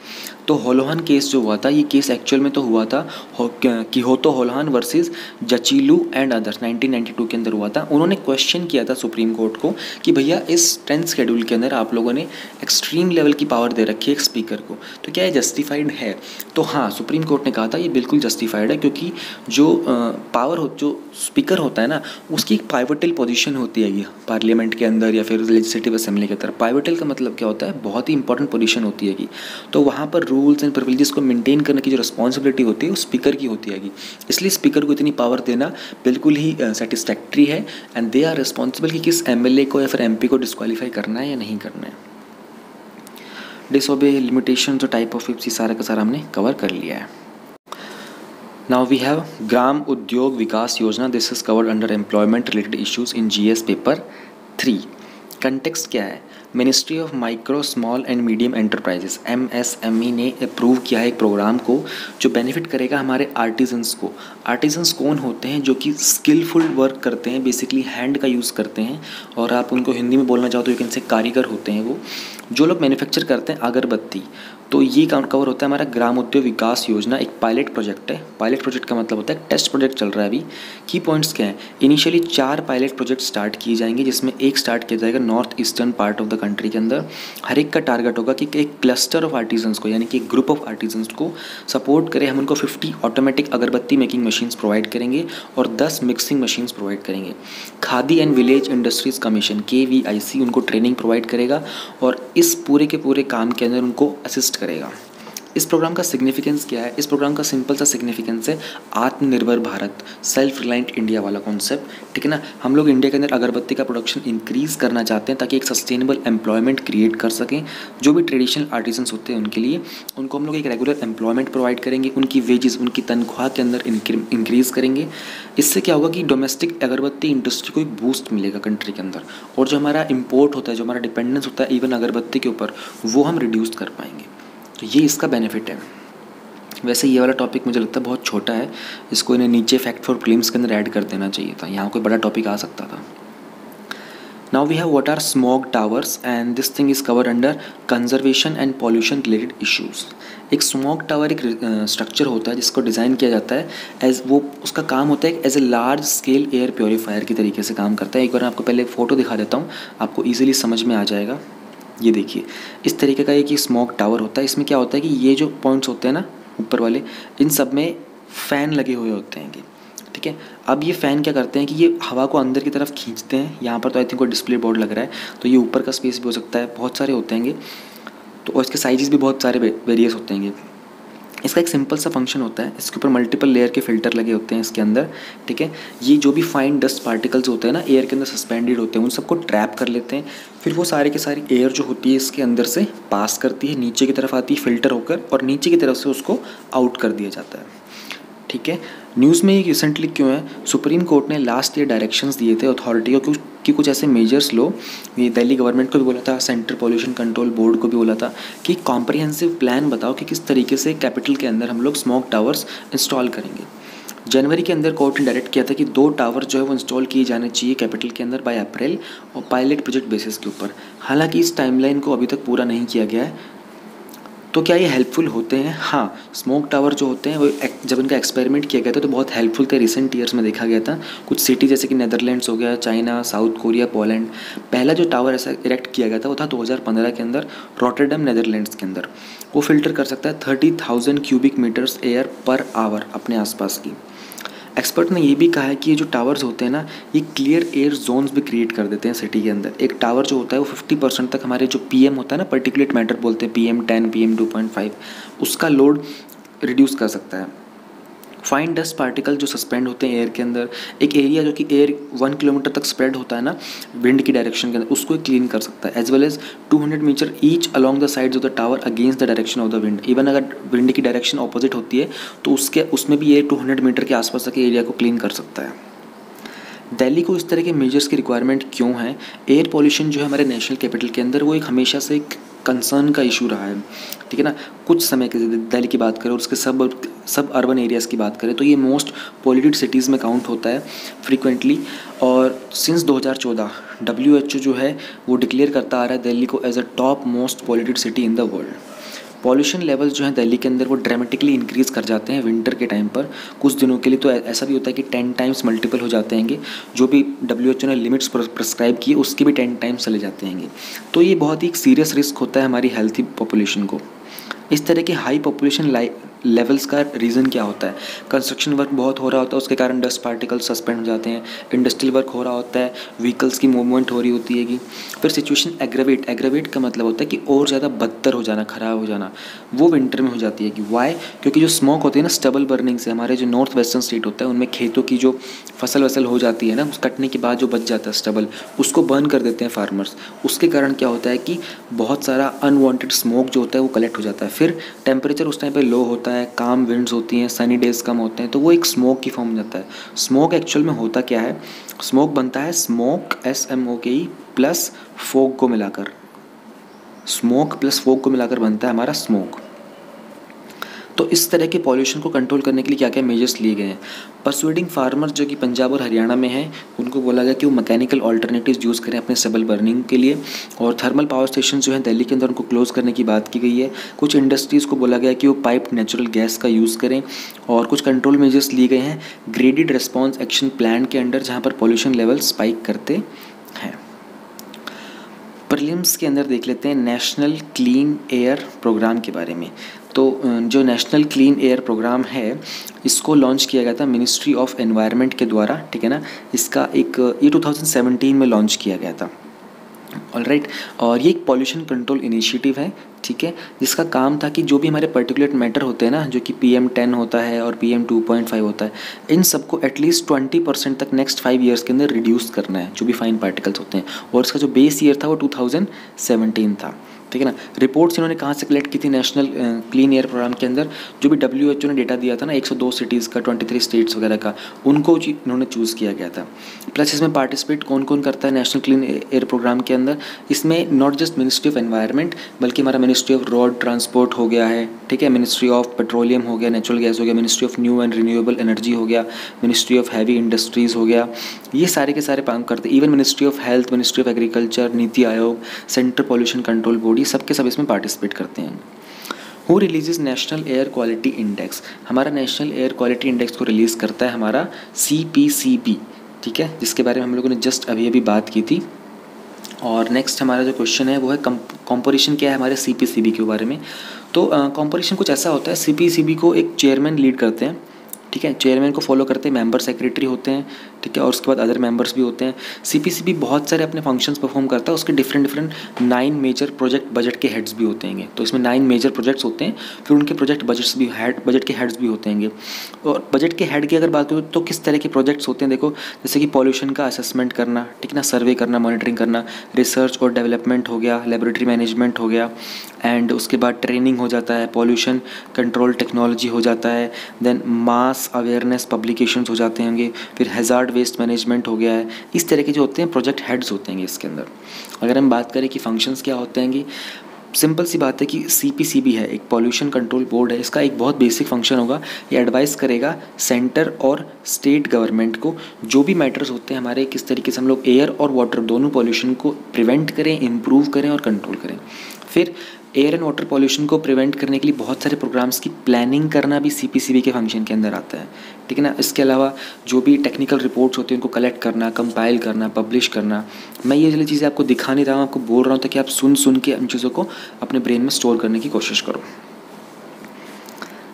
तो होलोहान केस जो हुआ था, ये केस एक्चुअल में तो हुआ था किहोटो होलोहान वर्सेस जचीलू एंड अदर्स 1992 के अंदर हुआ था। उन्होंने क्वेश्चन किया था सुप्रीम कोर्ट को कि भैया इस 10th शेड्यूल के अंदर आप लोगों ने एक्सट्रीम लेवल की पावर दे रखी है एक स्पीकर को, तो क्या ये जस्टिफाइड है? तो हाँ, सुप्रीम कोर्ट ने कहा था ये बिल्कुल जस्टिफाइड है, क्योंकि जो पावर हो, जो स्पीकर होता है ना उसकी एक पाइवटल पोजीशन होती है ये पार्लियामेंट के अंदर या फिर लेजिस्लेटिव असेंबली के अंदर। पाइवटल का मतलब क्या होता है? बहुत ही इंपॉर्टेंट पोजीशन होती है कि, तो वहाँ पर रूल्स एंड प्रिविलेजेस को मेंटेन करने की जो रिस्पॉन्सिबिलिटी होती है वो स्पीकर की होती है। इसलिए स्पीकर को इतनी पावर देना बिल्कुल ही सेटिस्फैक्ट्री है, एंड दे आर रिस्पॉन्सिबल कि किस MLA को या फिर MP को डिस्क्वालीफाई करना है या नहीं करना है। डिसओबे, लिमिटेशन, जो टाइप ऑफ विप्स, सारा का सारा हमने कवर कर लिया है। नाउ वी हैव ग्राम उद्योग विकास योजना, this is covered under employment related issues in GS paper 3। Context क्या है? Ministry of micro small and medium enterprises MSME ने अप्रूव किया है एक प्रोग्राम को जो बेनिफिट करेगा हमारे आर्टिजन्स को। आर्टिजन्स कौन होते हैं? जो कि स्किलफुल वर्क करते हैं, बेसिकली हैंड का यूज़ करते हैं, और आप उनको हिंदी में बोलना चाहो तो यू कैन से कारीगर होते हैं वो, जो लोग मैन्युफैक्चर करते हैं अगरबत्ती। तो ये कवर होता है हमारा ग्राम उद्योग विकास योजना, एक पायलट प्रोजेक्ट है। पायलट प्रोजेक्ट का मतलब होता है टेस्ट प्रोजेक्ट चल रहा है अभी। की पॉइंट्स क्या हैं? इनिशियली 4 पायलट प्रोजेक्ट स्टार्ट किए जाएंगे, जिसमें एक स्टार्ट किया जाएगा north eastern part of the country के अंदर। हर एक का टारगेट होगा कि एक क्लस्टर ऑफ आर्टिजन्स को, यानी कि एक ग्रुप ऑफ आर्टिजन्स को सपोर्ट करें। हम उनको 50 ऑटोमेटिक अगरबत्ती मेकिंग मशीन्स प्रोवाइड करेंगे और 10 मिक्सिंग मशीन्स प्रोवाइड करेंगे। Khadi and village industries commission KVIC उनको ट्रेनिंग प्रोवाइड करेगा और इस पूरे के पूरे काम के अंदर उनको असिस्ट करेगा। इस प्रोग्राम का सिग्निफिकेंस क्या है? इस प्रोग्राम का सिंपल सा सिग्निफिकेंस है आत्मनिर्भर भारत, सेल्फ रिलायंट इंडिया वाला कॉन्सेप्ट, ठीक है ना। हम लोग इंडिया के अंदर अगरबत्ती का प्रोडक्शन इंक्रीज़ करना चाहते हैं ताकि एक सस्टेनेबल एम्प्लॉयमेंट क्रिएट कर सकें। जो भी ट्रेडिशनल आर्टिजन्स होते हैं उनके लिए, उनको हम लोग एक रेगुलर एम्प्लॉयमेंट प्रोवाइड करेंगे, उनकी वेजेस, उनकी तनख्वाह के अंदर इंक्रीज़ करेंगे। इससे क्या होगा कि डोमेस्टिक अगरबत्ती इंडस्ट्री को एक बूस्ट मिलेगा कंट्री के अंदर, और जो हमारा इम्पोर्ट होता है, जो हमारा डिपेंडेंस होता है इवन अगरबत्ती के ऊपर, वो हम रिड्यूस कर पाएंगे। तो ये इसका बेनिफिट है। वैसे ये वाला टॉपिक मुझे लगता है बहुत छोटा है, इसको इन्हें नीचे फैक्ट फॉर प्रीलिम्स के अंदर ऐड कर देना चाहिए था, यहाँ कोई बड़ा टॉपिक आ सकता था। Now we have what are smog towers and this thing is cover under conservation and pollution related issues. एक स्मॉग टावर एक स्ट्रक्चर होता है जिसको डिज़ाइन किया जाता है एज, वो उसका काम होता है as a large scale air purifier की तरीके से काम करता है। एक बार आपको पहले फ़ोटो दिखा देता हूँ, आपको ईजिली समझ में आ जाएगा। ये देखिए, इस तरीके का एक ये स्मॉग टावर होता है। इसमें क्या होता है कि ये जो पॉइंट्स होते हैं ना ऊपर वाले, इन सब में फ़ैन लगे हुए होते हैं, ठीक है। अब ये फ़ैन क्या करते हैं कि ये हवा को अंदर की तरफ खींचते हैं। यहाँ पर तो आई थिंक कोई डिस्प्ले बोर्ड लग रहा है, तो ये ऊपर का स्पेस भी हो सकता है, बहुत सारे होते हैं तो, और इसके साइजेस भी बहुत सारे वेरियस होते हैं। इसका एक सिंपल सा फंक्शन होता है, इसके ऊपर मल्टीपल लेयर के फिल्टर लगे होते हैं इसके अंदर, ठीक है। ये जो भी फाइन डस्ट पार्टिकल्स होते हैं ना एयर के अंदर सस्पेंडेड होते हैं, उन सबको ट्रैप कर लेते हैं। फिर वो सारे के सारी एयर जो होती है इसके अंदर से पास करती है, नीचे की तरफ आती है फिल्टर होकर, और नीचे की तरफ से उसको आउट कर दिया जाता है, ठीक है। न्यूज़ में ये रिसेंटली क्यों है, सुप्रीम कोर्ट ने लास्ट ईयर डायरेक्शंस दिए थे अथॉरिटी को कि कुछ ऐसे मेजर्स लो। ये दिल्ली गवर्नमेंट को भी बोला था, सेंट्रल पॉल्यूशन कंट्रोल बोर्ड को भी बोला था कि कॉम्प्रिहेंसिव प्लान बताओ कि किस तरीके से कैपिटल के अंदर हम लोग स्मॉग टावर्स इंस्टॉल करेंगे। जनवरी के अंदर कोर्ट ने डायरेक्ट किया था कि 2 टावर जो है वो इंस्टॉल किए जाने चाहिए कैपिटल के अंदर बाय अप्रैल, और पायलट प्रोजेक्ट बेसिस के ऊपर। हालांकि इस टाइमलाइन को अभी तक पूरा नहीं किया गया है। तो क्या ये हेल्पफुल होते हैं? हाँ, स्मोक टावर जो होते हैं वो जब इनका एक्सपेरिमेंट किया गया था तो बहुत हेल्पफुल थे। रिसेंट ईयर्स में देखा गया था कुछ सिटी जैसे कि नेदरलैंड्स हो गया, चाइना, साउथ कोरिया, पोलैंड। पहला जो टावर ऐसा इरेक्ट किया गया था वो था 2015 के अंदर रॉटरडम नेदरलैंड्स के अंदर। वो फिल्टर कर सकता है 30,000 cubic metres air per hour अपने आसपास की। एक्सपर्ट ने ये भी कहा है कि ये जो टावर्स होते हैं ना, ये क्लियर एयर जोन्स भी क्रिएट कर देते हैं सिटी के अंदर। एक टावर जो होता है वो 50% तक हमारे जो पीएम होता है ना, पार्टिकुलेट मैटर बोलते हैं, PM10, PM2.5, उसका लोड रिड्यूस कर सकता है। फाइन डस्ट पार्टिकल जो सस्पेंड होते हैं एयर के अंदर, एक एरिया जो कि एयर 1 किलोमीटर तक स्प्रेड होता है ना विंड की डायरेक्शन के अंदर, उसको क्लीन कर सकता है। As well as 200 metre each along the sides of the tower against the direction of the wind. Even अगर विंड की डायरेक्शन ऑपोजिट होती है तो उसमें भी ये 200 मीटर के आसपास के एरिया को क्लीन कर सकता है। दिल्ली को इस तरह के मेजर्स की रिक्वायरमेंट क्यों है? एयर पॉल्यूशन जो है हमारे नेशनल कैपिटल के अंदर वो एक हमेशा से एक कंसर्न का इशू रहा है, ठीक है ना। कुछ समय के दिल्ली की बात करें और उसके सब अर्बन एरियाज़ की बात करें तो ये मोस्ट पॉल्यूटेड सिटीज़ में काउंट होता है फ्रीक्वेंटली। और सिंस 2014 WHO जो है वो डिक्लेयर करता आ रहा है दिल्ली को as a top most polluted city in the world. Pollution levels जो हैं दिल्ली के अंदर वो ड्रामेटिकली इंक्रीज़ कर जाते हैं विंटर के टाइम पर। कुछ दिनों के लिए तो ऐसा भी होता है कि 10 टाइम्स मल्टीपल हो जाते हैं, जो भी WHO ने लिमिट्स प्रिस्क्राइब किए उसके भी 10 टाइम्स चले जाते हैं। तो ये बहुत ही सीरियस रिस्क होता है हमारी हेल्थी पॉपुलेशन को। इस तरह के हाई पॉपुलेशन लेवल्स का रीज़न क्या होता है? कंस्ट्रक्शन वर्क बहुत हो रहा होता है, उसके कारण डस्ट पार्टिकल्स सस्पेंड हो जाते हैं। इंडस्ट्रियल वर्क हो रहा होता है, व्हीकल्स की मूवमेंट हो रही होती है। फिर सिचुएशन एग्रेवेट का मतलब होता है कि और ज़्यादा बदतर हो जाना, ख़राब हो जाना, वो विंटर में हो जाती है। कि वाई? क्योंकि जो स्मोक होती है ना स्टबल बर्निंग से, हमारे जो नॉर्थ वेस्टर्न स्टेट होता है उनमें खेतों की जो फसल हो जाती है ना, उस कटने के बाद जो बच जाता है स्टबल, उसको बर्न कर देते हैं फार्मर्स। उसके कारण क्या होता है कि बहुत सारा अनवांटेड स्मोक जो होता है वो कलेक्ट हो जाता है। फिर टेम्परेचर उस टाइम पे लो होता है, काम विंड्स होती हैं, सनी डेज कम होते हैं, तो वो एक स्मोक की फॉर्म में जाता है। स्मोक एक्चुअल में होता क्या है? स्मोक बनता है स्मोक SMOKE प्लस फोग को मिलाकर। स्मोक प्लस फोग को मिलाकर बनता है हमारा स्मोक। तो इस तरह के पॉल्यूशन को कंट्रोल करने के लिए क्या क्या मेजर्स लिए गए हैं? परसुएडिंग फार्मर्स जो कि पंजाब और हरियाणा में हैं उनको बोला गया कि वो मैकेनिकल ऑल्टरनेटिव्स यूज़ करें अपने स्टबल बर्निंग के लिए। और थर्मल पावर स्टेशन जो हैं दिल्ली के अंदर उनको क्लोज़ करने की बात की गई है। कुछ इंडस्ट्रीज़ को बोला गया कि वो पाइप्ड नेचुरल गैस का यूज़ करें। और कुछ कंट्रोल मेजर्स लिए गए हैं ग्रेडेड रिस्पॉन्स एक्शन प्लान के अंडर, जहाँ पर पॉल्यूशन लेवल स्पाइक करते हैं। प्रीलिम्स के अंदर देख लेते हैं नेशनल क्लीन एयर प्रोग्राम के बारे में। तो जो नेशनल क्लीन एयर प्रोग्राम है इसको लॉन्च किया गया था मिनिस्ट्री ऑफ एनवायरनमेंट के द्वारा, ठीक है ना। इसका ये 2017 में लॉन्च किया गया था। ऑलराइट। और ये एक पॉल्यूशन कंट्रोल इनिशिएटिव है, ठीक है, जिसका काम था कि जो भी हमारे पर्टिकुलेट मैटर होते हैं ना, जो कि PM10 होता है और PM2.5 होता है, इन सबको एटलीस्ट 20% तक नेक्स्ट 5 ईयर्स के अंदर रिड्यूस करना है, जो भी फाइन पार्टिकल्स होते हैं। और इसका जो बेस ईयर था वो 2017 था, ठीक है ना। रिपोर्ट्स इन्होंने कहाँ से कलेक्ट की थी? नेशनल क्लीन एयर प्रोग्राम के अंदर जो भी WHO ने डेटा दिया था ना 102 सिटीज़ का, 23 स्टेट्स वगैरह का, उनको इन्होंने चूज़ किया गया था। प्लस इसमें पार्टिसिपेट कौन कौन करता है नेशनल क्लीन एयर प्रोग्राम के अंदर? इसमें not just ministry of environment, बल्कि हमारा मिनिस्ट्री ऑफ रोड ट्रांसपोर्ट हो गया है, ठीक है, मिनिस्ट्री ऑफ पेट्रोलियम हो गया, नेचुरल गैस हो गया, ministry of new and renewable energy हो गया, मिनिस्ट्री ऑफ हैवी इंडस्ट्रीज़ हो गया, ये सारे के सारे काम करते हैं। Even ministry of health, ministry of agriculture, NITI Aayog, central pollution control body, सबके सब इसमें पार्टिसिपेट करते हैं। Who releases national air quality index? हमारा नेशनल एयर क्वालिटी इंडेक्स को रिलीज़ करता है हमारा CPCB, ठीक है, जिसके बारे में हम लोगों ने जस्ट अभी अभी बात की थी। और नेक्स्ट हमारा जो क्वेश्चन है वो है कॉम्पोजिशन क्या है हमारे CPCB के बारे में। तो कॉम्पोजिशन कुछ ऐसा होता है, CPCB को एक चेयरमैन लीड करते हैं, ठीक है, चेयरमैन को फॉलो करते हैं मेंबर सेक्रेटरी होते हैं, ठीक है, और उसके बाद अदर मेंबर्स भी होते हैं। CPCB बहुत सारे अपने फंक्शंस परफॉर्म करता है, उसके डिफरेंट 9 मेजर प्रोजेक्ट बजट के हेड्स भी होते हैं। तो इसमें 9 मेजर प्रोजेक्ट्स होते हैं, फिर उनके प्रोजेक्ट बजट के हेड्स भी होते हैं। और बजट के हेड की अगर बात करूँ तो किस तरह के प्रोजेक्ट्स होते हैं, देखो, जैसे कि पॉल्यूशन का असेसमेंट करना, ठीक ना, सर्वे करना, मॉनिटरिंग करना, रिसर्च और डेवलपमेंट हो गया, लेबोरेटरी मैनेजमेंट हो गया, एंड उसके बाद ट्रेनिंग हो जाता है, पॉल्यूशन कंट्रोल टेक्नोलॉजी हो जाता है, देन मास अवेयरनेस पब्लिकेशंस हो जाते होंगे, फिर हैज़ार्ड वेस्ट मैनेजमेंट हो गया है। इस तरह के जो होते हैं प्रोजेक्ट हेड्स होते हैं इसके अंदर। अगर हम बात करें कि फंक्शंस क्या होते हैं, सिंपल सी बात है कि CPCB है, एक पॉल्यूशन कंट्रोल बोर्ड है, इसका एक बहुत बेसिक फंक्शन होगा, ये एडवाइस करेगा सेंटर और स्टेट गवर्नमेंट को जो भी मैटर्स होते हैं हमारे, किस तरीके से हम लोग एयर और वाटर दोनों पॉल्यूशन को प्रिवेंट करें, इम्प्रूव करें और कंट्रोल करें। फिर एयर एंड वाटर पॉल्यूशन को प्रिवेंट करने के लिए बहुत सारे प्रोग्राम्स की प्लानिंग करना भी CPCB के फंक्शन के अंदर आता है, ठीक है ना। इसके अलावा जो भी टेक्निकल रिपोर्ट्स होती हैं उनको कलेक्ट करना, कंपाइल करना, पब्लिश करना। मैं ये वाली चीज़ें आपको दिखा नहीं रहा हूँ, आपको बोल रहा हूँ ताकि आप सुन के उन चीज़ों को अपने ब्रेन में स्टोर करने की कोशिश करो।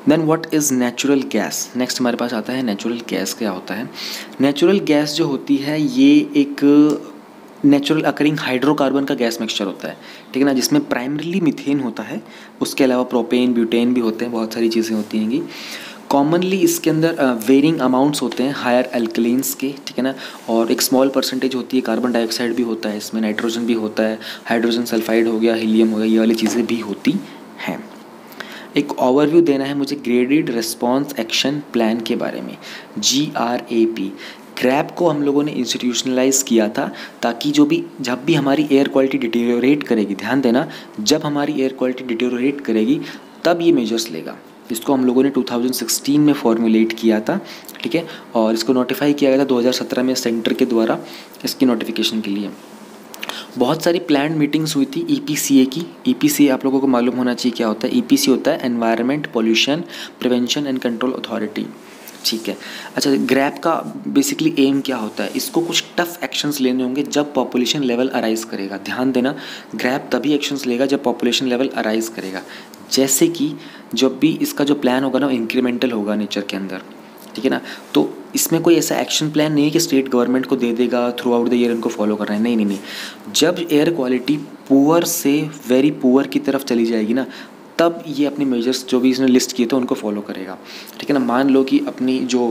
Then what is natural gas? Next हमारे पास आता है नेचुरल गैस क्या होता है। नेचुरल गैस जो होती है ये एक नेचुरल अकरिंग हाइड्रोकार्बन का गैस मिक्सचर होता है, ठीक है ना, जिसमें प्राइमरीली मीथेन होता है, उसके अलावा प्रोपेन, ब्यूटेन भी होते हैं, बहुत सारी चीज़ें होती हैं। कॉमनली इसके अंदर वेरिंग अमाउंट्स होते हैं हायर एल्कलीन्स के, ठीक है ना, और एक स्मॉल परसेंटेज होती है कार्बन डाइऑक्साइड भी होता है, इसमें नाइट्रोजन भी होता है, हाइड्रोजन सल्फाइड हो गया, हीलियम हो गया, ये वाली चीज़ें भी होती हैं। एक ओवरव्यू देना है मुझे ग्रेडेड रिस्पॉन्स एक्शन प्लान के बारे में, GRAP। ग्रैप को हम लोगों ने इंस्टीट्यूशनलाइज किया था ताकि जब भी हमारी एयर क्वालिटी डिटेरियोरेट करेगी, ध्यान देना, जब हमारी एयर क्वालिटी डिटेरियोरेट करेगी तब ये मेजर्स लेगा। इसको हम लोगों ने 2016 में फॉर्मुलेट किया था, ठीक है, और इसको नोटिफाई किया गया था 2017 में सेंटर के द्वारा इसकी नोटिफिकेशन के लिए। बहुत सारी प्लान मीटिंग्स हुई थी EPCA की। EPCA आप लोगों को मालूम होना चाहिए क्या होता है। EPC होता है environment pollution prevention and control authority, ठीक है। अच्छा, ग्रैप का बेसिकली एम क्या होता है? इसको कुछ टफ एक्शंस लेने होंगे जब पॉपुलेशन लेवल अराइज करेगा। ध्यान देना, ग्रैप तभी एक्शंस लेगा जब पॉपुलेशन लेवल अराइज करेगा। जैसे कि जब भी इसका जो प्लान होगा ना इंक्रीमेंटल होगा नेचर के अंदर, ठीक है ना। तो इसमें कोई ऐसा एक्शन प्लान नहीं है कि स्टेट गवर्नमेंट को दे देगा थ्रू आउट द ईयर इनको फॉलो करना है, नहीं। जब एयर क्वालिटी पुअर से वेरी पुअर की तरफ चली जाएगी ना, तब ये अपने मेजर्स जो भी इसने लिस्ट किए थे उनको फॉलो करेगा, ठीक है ना। मान लो कि अपनी जो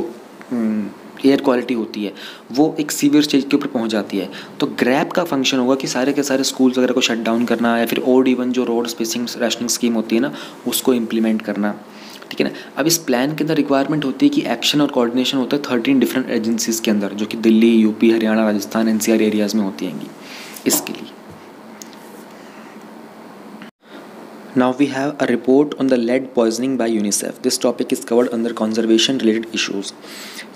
एयर क्वालिटी होती है वो एक सीवियर स्टेज के ऊपर पहुंच जाती है, तो ग्रैप का फंक्शन होगा कि सारे के सारे स्कूल्स वगैरह को शट डाउन करना, या फिर ओड इवन जो रोड स्पेसिंग राशनिंग स्कीम होती है ना उसको इम्प्लीमेंट करना, ठीक है ना। अब इस प्लान के अंदर रिक्वायरमेंट होती है कि एक्शन और कोऑर्डिनेशन होता है 13 डिफरेंट एजेंसीज़ के अंदर, जो कि Delhi, UP, Haryana, Rajasthan, NCR areas में होती हैं इसके लिए। Now we have a report on the lead poisoning by UNICEF. This topic is covered under conservation related issues.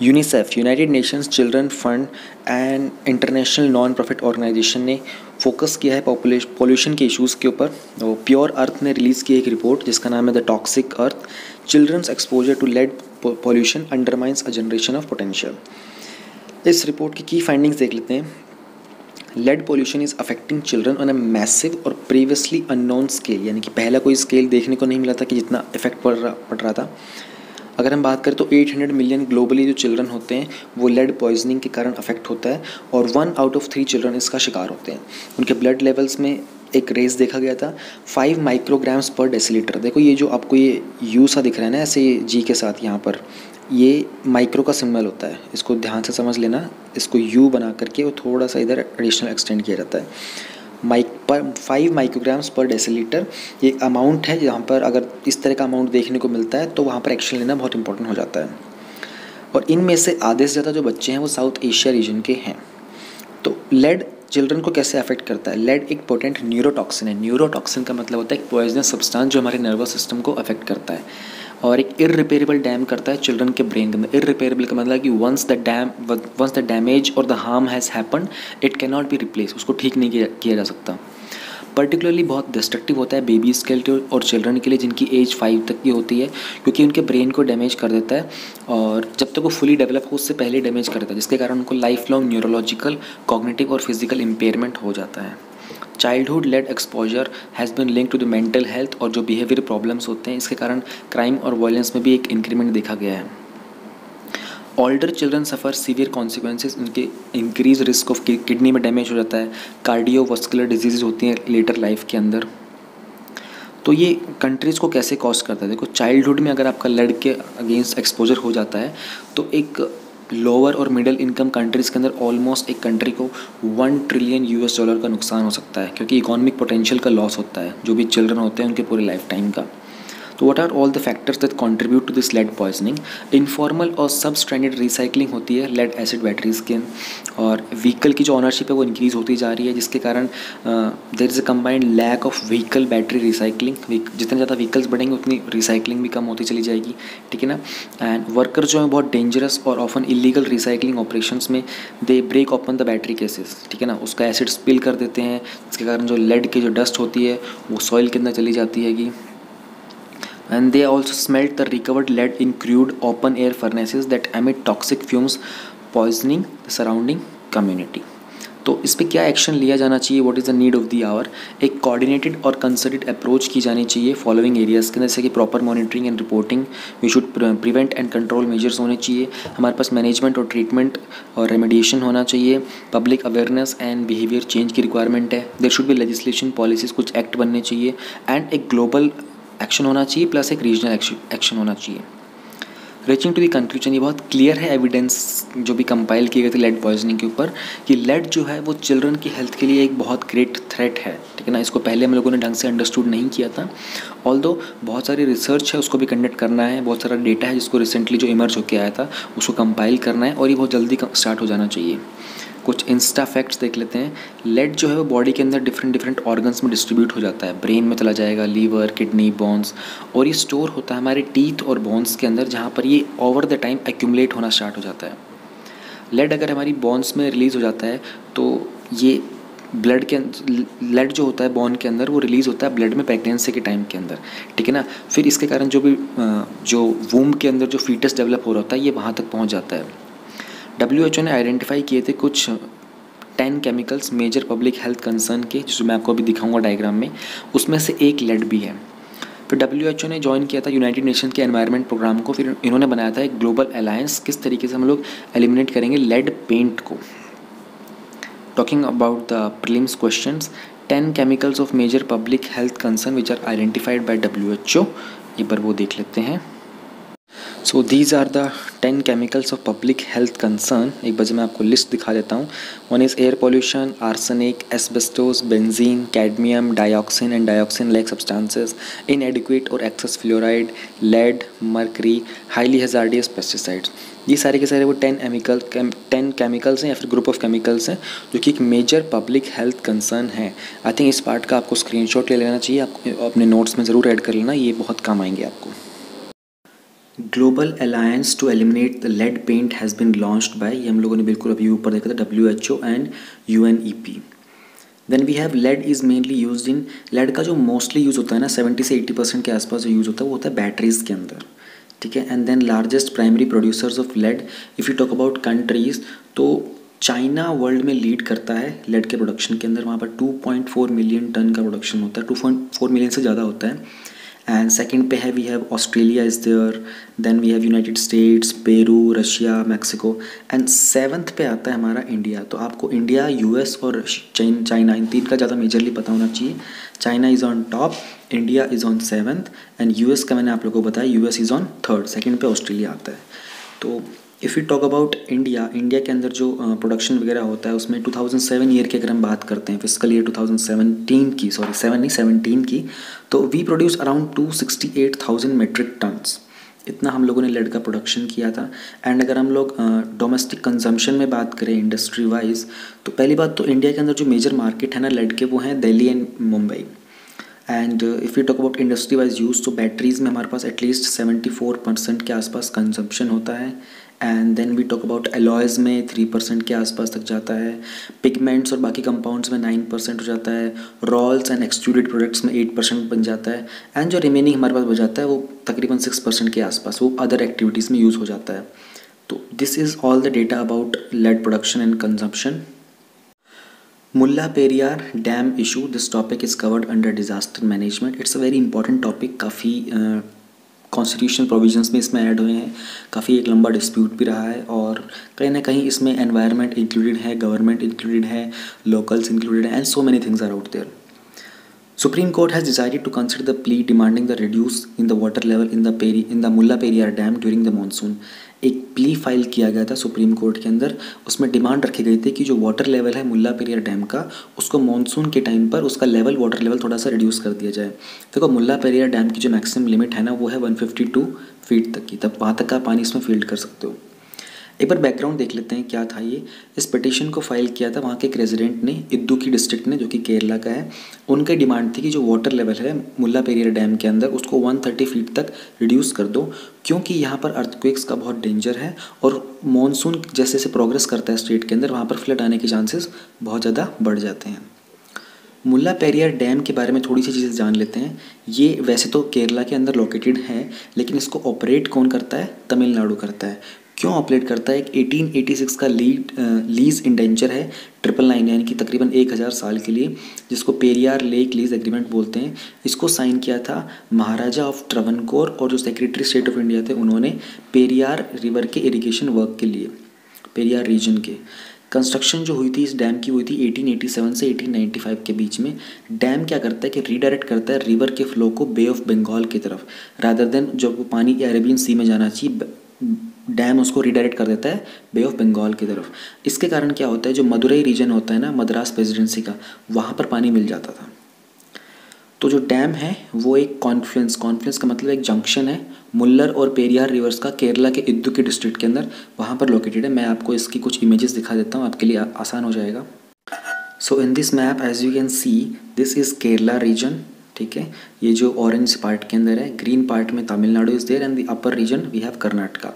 UNICEF, United Nations Children Fund and international non profit organisation ने फोकस किया है पॉल्यूशन के इश्यूज़ के ऊपर। प्योर अर्थ ने रिलीज़ की एक रिपोर्ट जिसका नाम है the toxic earth, children's exposure to lead pollution undermines a generation of potential. इस रिपोर्ट की फाइंडिंग्स देख लेते हैं। Lead pollution is affecting children on a massive और प्रीवियसली अननोन स्केल, यानी कि पहला कोई स्केल देखने को नहीं मिला था कि जितना इफेक्ट पड़ रहा था। अगर हम बात करें तो 800 मिलियन ग्लोबली जो चिल्ड्रन होते हैं वो लेड पॉइजनिंग के कारण अफेक्ट होता है और 1 आउट ऑफ 3 चिल्ड्रन इसका शिकार होते हैं। उनके ब्लड लेवल्स में एक रेस देखा गया था 5 माइक्रोग्राम्स पर डेसीलीटर। देखो ये जो आपको ये यू सा दिख रहा है ना ऐसे जी के साथ यहाँ पर, ये माइक्रो का सिंबल होता है, इसको ध्यान से समझ लेना। इसको यू बना करके वो थोड़ा सा इधर एडिशनल एक्सटेंड किया जाता है। 5 माइक्रोग्राम्स पर डेसीलीटर ये अमाउंट है जहाँ पर अगर इस तरह का अमाउंट देखने को मिलता है तो वहाँ पर एक्शन लेना बहुत इंपॉर्टेंट हो जाता है। और इनमें से आधे से ज़्यादा जो बच्चे हैं वो साउथ एशिया रीजन के हैं। तो लेड चिल्ड्रन को कैसे अफेक्ट करता है? लेड एक पोटेंट न्यूरोटॉक्सिन है। न्यूरोटॉक्सिन का मतलब होता है एक पॉइजनस सब्सटेंस जो हमारे नर्वस सिस्टम को अफेक्ट करता है और एक इररिपेरेबल डैम करता है चिल्ड्रन के ब्रेन के अंदर। इररिपेरेबल का मतलब कि वंस द डैमेज और the harm has happened it can not be replace, उसको ठीक नहीं किया जा सकता। पर्टिकुलरली बहुत डिस्ट्रक्टिव होता है बेबीज़ के लिए और चिल्ड्रन के लिए जिनकी एज 5 तक की होती है, क्योंकि उनके ब्रेन को डैमेज कर देता है और जब तक वो फुली डेवलप हो उससे पहले डैमेज कर देता है, जिसके कारण उनको लाइफ लॉन्ग न्यूरोलॉजिकल, कॉग्निटिव और फिजिकल इम्पेयरमेंट हो जाता है। Childhood lead exposure has been link to the mental health और जो बिहेवियर प्रॉब्लम्स होते हैं इसके कारण क्राइम और वायलेंस में भी एक इंक्रीमेंट देखा गया है। ओल्डर चिल्ड्रन सफ़र सीवियर कॉन्सिक्वेंसेज, उनके इंक्रीज रिस्क ऑफ किडनी में डैमेज हो जाता है, कार्डियोवास्कुलर डिजीज़ होती हैं लेटर लाइफ के अंदर। तो ये कंट्रीज़ को कैसे कॉज करता है? देखो चाइल्डहुड में अगर आपका लेड के अगेंस्ट एक्सपोजर हो जाता है तो एक लोअर और मिडिल इनकम कंट्रीज़ के अंदर ऑलमोस्ट एक कंट्री को $1 ट्रिलियन का नुकसान हो सकता है, क्योंकि इकोनॉमिक पोटेंशियल का लॉस होता है जो भी चिल्ड्रन होते हैं उनके पूरे लाइफ टाइम का। तो what are all the factors that contribute to this lead poisoning? Informal और सब स्टैंडर्ड रिसाइकलिंग होती है लेड एसिड बैटरीज के, और व्हीकल की जो ऑनरशिप है वो इंक्रीज़ होती जा रही है, जिसके कारण there is a combined lack of vehicle battery recycling. जितने ज़्यादा व्हीकल्स बढ़ेंगे उतनी रिसाइकलिंग भी कम होती चली जाएगी, ठीक है ना। एंड वर्कर जो है बहुत डेंजरस और ऑफन इलीगल रिसाइकलिंग ऑपरेशंस में they break open the battery cases, ठीक है ना, उसका एसिड स्पिल कर देते हैं, जिसके कारण जो लेड की जो डस्ट होती है वो सॉइल के अंदर चली जाती है। And they also smelt the recovered lead in crude open air furnaces that emit toxic fumes, poisoning the surrounding community. तो इस पर क्या एक्शन लिया जाना चाहिए? What is the need of the hour? एक कोऑर्डिनेटेड और कंसर्टेड अप्रोच की जानी चाहिए फॉलोइंग एरियाज़ के अंदर, जैसे कि proper monitoring and reporting, we should prevent and control measures होने चाहिए, हमारे पास मैनेजमेंट और ट्रीटमेंट और रेमेडिएशन होना चाहिए, public awareness and behaviour change की रिक्वायरमेंट है, there should be legislation policies, कुछ एक्ट बनने चाहिए, एंड एक ग्लोबल एक्शन होना चाहिए प्लस एक रीजनल एक्शन होना चाहिए। रीचिंग टू दी कंक्लूजन, ये बहुत क्लियर है एविडेंस जो भी कंपाइल किए गए थे लेड पॉइजनिंग के ऊपर कि लेड जो है वो चिल्ड्रन की हेल्थ के लिए एक बहुत ग्रेट थ्रेट है, ठीक है ना। इसको पहले हम लोगों ने ढंग से अंडरस्टूड नहीं किया था, ऑल्दो बहुत सारी रिसर्च है उसको भी कंडक्ट करना है, बहुत सारा डेटा है जिसको रिसेंटली जो इमर्ज होकर आया था उसको कंपाइल करना है और ये बहुत जल्दी स्टार्ट हो जाना चाहिए। कुछ इंस्टा फैक्ट्स देख लेते हैं। लेड जो है वो बॉडी के अंदर डिफरेंट ऑर्गन्स में डिस्ट्रीब्यूट हो जाता है, ब्रेन में चला जाएगा, लीवर, किडनी, बोन्स, और ये स्टोर होता है हमारे टीथ और बोन्स के अंदर, जहाँ पर ये ओवर द टाइम एक्यूमुलेट होना स्टार्ट हो जाता है। लेड अगर हमारी बोन्स में रिलीज़ हो जाता है तो ये ब्लड के लेड जो होता है बोन के अंदर वो रिलीज़ होता है ब्लड में प्रेगनेंसी के टाइम के अंदर, ठीक है ना। फिर इसके कारण जो वूम के अंदर जो फीटस डेवलप हो रहा होता है ये वहाँ तक पहुँच जाता है। WHO ने आइडेंटिफाई किए थे कुछ 10 chemicals major public health concern के, जिसको मैं आपको अभी दिखाऊंगा डायग्राम में, उसमें से एक लेड भी है। फिर WHO ने ज्वाइन किया था यूनाइटेड नेशन के एनवायरनमेंट प्रोग्राम को, फिर इन्होंने बनाया था एक ग्लोबल अलायंस किस तरीके से हम लोग एलिमिनेट करेंगे लेड पेंट को। Talking about the prelims questions, 10 chemicals of major public health concern which are identified by WHO, एक बार वो देख लेते हैं। So these are the 10 chemicals of public health concern. एक बार मैं आपको लिस्ट दिखा देता हूँ। One is air pollution, arsenic, asbestos, benzene, cadmium, dioxin and dioxin like substances, inadequate और excess fluoride, lead, mercury, highly hazardous pesticides. ये सारे के सारे वो 10 केमिकल्स हैं या फिर ग्रुप ऑफ केमिकल्स हैं जो कि एक मेजर पब्लिक हेल्थ कंसर्न है। आई थिंक इस पार्ट का आपको स्क्रीनशॉट ले लेना चाहिए, आपको अपने नोट्स में ज़रूर ऐड कर लेना, ये बहुत काम आएंगे आपको। Global alliance to eliminate the lead paint has been launched by, ये हम लोगों ने बिल्कुल अभी ऊपर देखा था, WHO एंड UNEP। Then we have lead is mainly used in, lead का जो मोस्टली यूज़ होता है ना 70 से 80% के आसपास जो यूज़ होता है वो होता है बैटरीज़ के अंदर, ठीक है। And then largest primary producers of lead, if you talk about countries तो चाइना वर्ल्ड में लीड करता है लेड के प्रोडक्शन के अंदर, वहाँ पर 2.4 मिलियन टन का प्रोडक्शन होता है, 2.4 मिलियन से ज़्यादा होता है। एंड सेकंड पे है we have Australia is there, then we have United States, Peru, Russia, Mexico, and seventh पे आता है हमारा इंडिया। तो आपको इंडिया, यूएस और चाइना, इन तीन का ज़्यादा मेजरली पता होना चाहिए। China is on top, India is on seventh, and US का मैंने आप लोगों को बताया US is on third, second पे ऑस्ट्रेलिया आता है। तो if you talk about India, India के अंदर जो प्रोडक्शन वगैरह होता है उसमें 2007 ईयर की अगर हम बात करते हैं, फिजिकल ईयर 2017 की, सॉरी 7 नहीं 17 की, तो we produce around 268,000 metric tons, इतना हम लोगों ने लेड का प्रोडक्शन किया था। एंड अगर हम लोग डोमेस्टिक कंजम्पशन में बात करें इंडस्ट्री वाइज, तो पहली बात तो इंडिया के अंदर जो मेजर मार्केट है ना लेड के, वो हैं Delhi and Mumbai. And if you talk about industry wise use, तो बैटरीज़ में हमारे पास एटलीस्ट 74% के आसपास कंजम्पशन होता है। And then we talk about alloys में 3% के आसपास तक जाता है। पिगमेंट्स और बाकी कंपाउंड्स में 9% हो जाता है। रॉल्स एंड एक्सट्रूडेड प्रोडक्ट्स में 8% बन जाता है। एंड जो रिमेनिंग हमारे पास बच जाता है वो तकरीबन 6% के आसपास वो अदर एक्टिविटीज़ में यूज़ हो जाता है। तो this is all the data about lead production and consumption. Mullaperiyar dam issue, this topic is covered under disaster management. It's a very important topic, काफ़ी कॉन्स्टिट्यूशनल प्रोविजंस में इसमें ऐड हुए हैं, काफ़ी एक लंबा डिस्प्यूट भी रहा है, और कहीं ना कहीं इसमें एनवायरनमेंट इंक्लूडेड है, गवर्नमेंट इंक्लूडेड है, लोकल्स इंक्लूडेड है, and so many things are out there. Supreme Court has decided to consider the plea demanding the reduce in the water level in the Mulla Periyar Dam during the monsoon। एक प्ली फाइल किया गया था सुप्रीम कोर्ट के अंदर, उसमें डिमांड रखी गई थी कि जो वाटर लेवल है मुल्ला पेरियार डैम का, उसको मानसून के टाइम पर उसका लेवल, वाटर लेवल थोड़ा सा रिड्यूस कर दिया जाए। देखो मुल्ला पेरियार डैम की जो मैक्सिमम लिमिट है ना वो है 152 फीट तक की, तब वहाँ तक का पानी इसमें फील्ड कर सकते हो। एक बार बैकग्राउंड देख लेते हैं क्या था ये। इस पिटीशन को फाइल किया था वहाँ के एक रेजिडेंट ने, इदुक्की डिस्ट्रिक्ट ने, जो कि केरला का है। उनकी डिमांड थी कि जो वाटर लेवल है मुल्ला पेरियार डैम के अंदर उसको 130 फीट तक रिड्यूस कर दो, क्योंकि यहाँ पर अर्थक्वेक्स का बहुत डेंजर है, और मानसून जैसे जैसे प्रोग्रेस करता है स्टेट के अंदर वहाँ पर फ्लड आने के चांसेस बहुत ज़्यादा बढ़ जाते हैं। मुल्ला पेरियार डैम के बारे में थोड़ी सी चीज़ें जान लेते हैं। ये वैसे तो केरला के अंदर लोकेटेड है, लेकिन इसको ऑपरेट कौन करता है? तमिलनाडु करता है। क्यों ऑपरेट करता है? एक 1886 का लीज इंडेंचर है 999, यानी कि तकरीबन 1000 साल के लिए, जिसको पेरियार लेक लीज एग्रीमेंट बोलते हैं। इसको साइन किया था महाराजा ऑफ ट्रवनकोर और जो सेक्रेटरी स्टेट ऑफ इंडिया थे उन्होंने, पेरियार रिवर के इरिगेशन वर्क के लिए, पेरियार रीजन के। कंस्ट्रक्शन जो हुई थी इस डैम की हुई थी 1887 से 1895 के बीच में। डैम क्या करता है कि रीडायरेक्ट करता है रिवर के फ्लो को बे ऑफ बंगाल की तरफ, रादर देन जब वो पानी अरेबियन सी में जाना चाहिए, डैम उसको रीडायरेक्ट कर देता है बे ऑफ बंगाल की तरफ। इसके कारण क्या होता है, जो मदुरई रीजन होता है ना मद्रास प्रेसिडेंसी का, वहाँ पर पानी मिल जाता था। तो जो डैम है वो एक कॉन्फ्लुएंस का मतलब एक जंक्शन है मुल्लर और पेरियार रिवर्स का, केरला के इदुक्की डिस्ट्रिक्ट के अंदर वहाँ पर लोकेटेड है। मैं आपको इसकी कुछ इमेजेस दिखा देता हूँ, आपके लिए आसान हो जाएगा। So in this map as you can see, this is Kerala region, ठीक है। ये जो ऑरेंज पार्ट के अंदर है, ग्रीन पार्ट में Tamil Nadu is there, and the upper region we have Karnataka.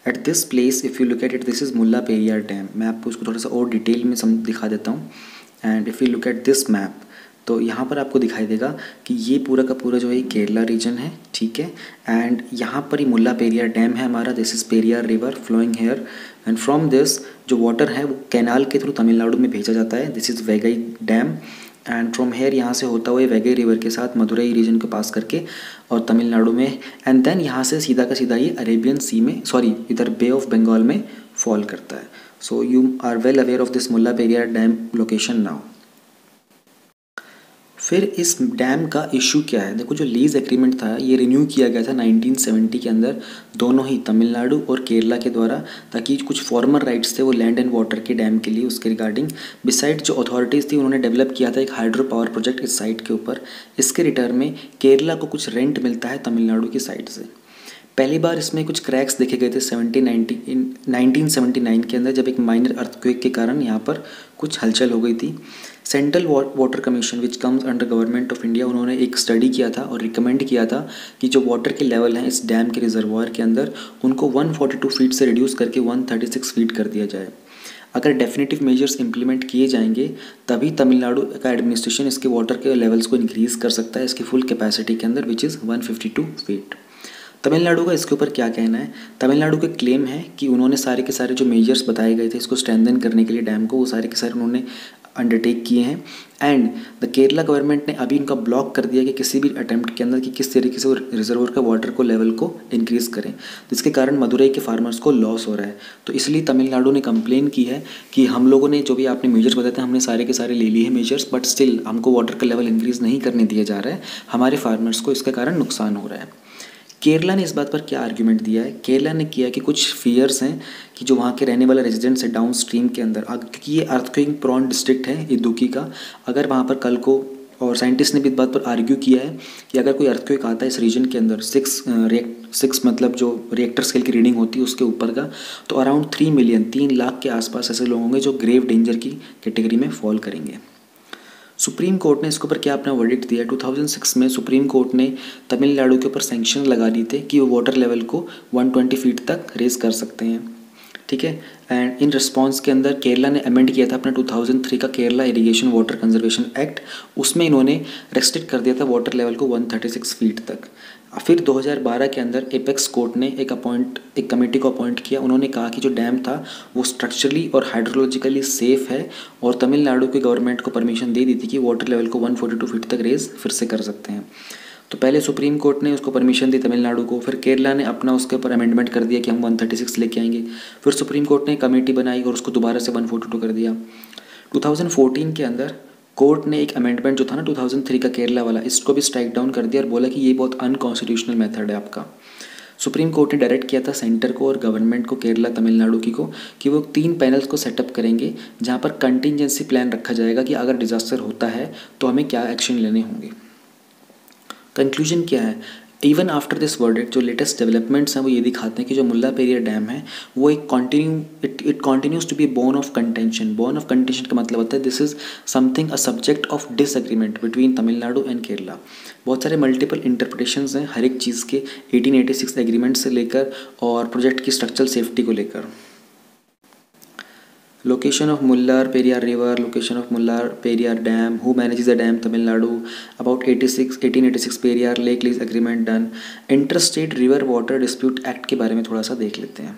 At this place if you look at it, this is Mullaperiyar dam. मैं आपको इसको थोड़ा सा और डिटेल में दिखा देता हूँ। And if you look at this map, तो यहाँ पर आपको दिखाई देगा कि ये पूरा का पूरा जो है केरला रीजन है, ठीक है। एंड यहाँ पर ही मुल्ला पेरियार डैम है हमारा, this is Periyar river flowing here, and from this जो वाटर है वो कैनाल के थ्रू तमिलनाडु में भेजा जाता है, this is Vaigai dam. And from here यहाँ से होता हुआ वैगई रिवर के साथ मदुरई रीजन को पास करके और तमिलनाडु में, एंड देन यहाँ से सीधा का सीधा ये अरेबियन सी में, सॉरी इधर बे ऑफ बंगाल में फॉल करता है। So you are well aware of this Mullaperiyar dam location now. फिर इस डैम का इशू क्या है? देखो जो लीज एग्रीमेंट था ये रिन्यू किया गया था 1970 के अंदर, दोनों ही तमिलनाडु और केरला के द्वारा, ताकि कुछ फॉर्मर राइट्स थे वो लैंड एंड वाटर के डैम के लिए, उसके रिगार्डिंग। बिसाइड जो अथॉरिटीज़ थी उन्होंने डेवलप किया था एक हाइड्रो पावर प्रोजेक्ट इस साइट के ऊपर। इसके रिटर्न में केरला को कुछ रेंट मिलता है तमिलनाडु की साइड से। पहली बार इसमें कुछ क्रैक्स देखे गए थे 1979 के अंदर, जब एक माइनर अर्थक्वेक के कारण यहाँ पर कुछ हलचल हो गई थी। Central water commission which comes under government of India, उन्होंने एक स्टडी किया था और रिकमेंड किया था कि जो वाटर के लेवल हैं इस डैम के रिजर्वायर के अंदर, उनको 142 फीट से रिड्यूस करके 136 फीट कर दिया जाए। अगर डेफिनेटिव मेजर्स इंप्लीमेंट किए जाएंगे तभी तमिलनाडु का एडमिनिस्ट्रेशन इसके वाटर के लेवल्स को इंक्रीज़ कर सकता है इसकी फुल कैपेसिटी के अंदर, विच इज़ 152 फीट। तमिलनाडु का इसके ऊपर क्या कहना है? तमिलनाडु का क्लेम है कि उन्होंने सारे के सारे जो मेजर्स बताए गए थे इसको स्ट्रेंथन करने के लिए डैम को, वो सारे के सारे उन्होंने अंडरटेक किए हैं। एंड द केरला गवर्नमेंट ने अभी इनका ब्लॉक कर दिया कि किसी भी अटेम्प्ट के अंदर कि किस तरीके से वो रिजर्वोयर का वाटर को लेवल को इंक्रीज़ करें, जिसके कारण मदुरई के फार्मर्स को लॉस हो रहा है। तो इसलिए तमिलनाडु ने कंप्लेन की है कि हम लोगों ने जो भी आपने मेजर्स बताए थे हमने सारे के सारे ले लिए हैं मेजर्स, बट स्टिल हमको वाटर का लेवल इंक्रीज़ नहीं करने दिया जा रहा है, हमारे फार्मर्स को इसके कारण नुकसान हो रहा है। केरला ने इस बात पर क्या आर्ग्यूमेंट दिया है? केरला ने किया कि कुछ फियर्स हैं कि जो वहाँ के रहने वाले रेजिडेंट्स हैं डाउन स्ट्रीम के अंदर, क्योंकि ये अर्थक्वेक प्रोन डिस्ट्रिक्ट है इदुक्की का, अगर वहाँ पर कल को, और साइंटिस्ट ने भी इस बात पर आर्ग्यू किया है कि अगर कोई अर्थक्वेक आता है इस रीजन के अंदर 6 मतलब जो रिएक्टर स्केल की रीडिंग होती है उसके ऊपर का, तो अराउंड 3 मिलियन 3 लाख के आसपास ऐसे लोग होंगे जो ग्रेव डेंजर की कैटेगरी में फॉल करेंगे। सुप्रीम कोर्ट ने इसके ऊपर क्या अपना वर्डिक्ट दिया? 2006 में सुप्रीम कोर्ट ने तमिलनाडु के ऊपर सैंक्शन लगा दिए थे कि वो वाटर लेवल को 120 फीट तक रेज कर सकते हैं, ठीक है। एंड इन रिस्पॉन्स के अंदर केरला ने अमेंड किया था अपना 2003 का Kerala irrigation water conservation act, उसमें इन्होंने रेस्ट्रिक्ट कर दिया था वाटर लेवल को 136 फीट तक। फिर 2012 के अंदर एपेक्स कोर्ट ने एक कमेटी को अपॉइंट किया। उन्होंने कहा कि जो डैम था वो स्ट्रक्चरली और हाइड्रोलॉजिकली सेफ़ है, और तमिलनाडु की गवर्नमेंट को परमिशन दे दी थी कि वाटर लेवल को 142 फीट तक रेज फिर से कर सकते हैं। तो पहले सुप्रीम कोर्ट ने उसको परमिशन दी तमिलनाडु को, फिर केरला ने अपना उसके ऊपर अमेंडमेंट कर दिया कि हम 136 लेके आएंगे, फिर सुप्रीम कोर्ट ने कमेटी बनाई और उसको दोबारा से 142 कर दिया। 2014 के अंदर कोर्ट ने एक अमेंडमेंट जो था ना 2003 का केरला वाला, इसको भी स्ट्राइक डाउन कर दिया और बोला कि ये बहुत अनकॉन्स्टिट्यूशनल मेथड है आपका। सुप्रीम कोर्ट ने डायरेक्ट किया था सेंटर को और गवर्नमेंट को, केरला तमिलनाडु की को, कि वो 3 पैनल्स को सेटअप करेंगे जहाँ पर कंटिजेंसी प्लान रखा जाएगा कि अगर डिजास्टर होता है तो हमें क्या एक्शन लेने होंगे। कंक्लूजन क्या है? इवन आफ्टर दिस वर्डिक्ट जो लेटेस्ट डेवलपमेंट्स हैं वो ये दिखाते हैं कि जो मुल्ला पेरियार डैम है वो एक it continues to be bone of contention. Bone of contention का मतलब होता है this is something a subject of disagreement between Tamil Nadu and Kerala. बहुत सारे मल्टीपल इंटरप्रिटेशंस हैं हर एक चीज़ के, 1886 एग्रीमेंट से लेकर और प्रोजेक्ट की स्ट्रक्चरल सेफ्टी को लेकर। Location of Mullar Periyar River, location of Mullar Periyar Dam, who manages the dam, Tamil Nadu, about 1886 Periyar Lake Lease Agreement done, Interstate River Water Dispute Act के बारे में थोड़ा सा देख लेते हैं।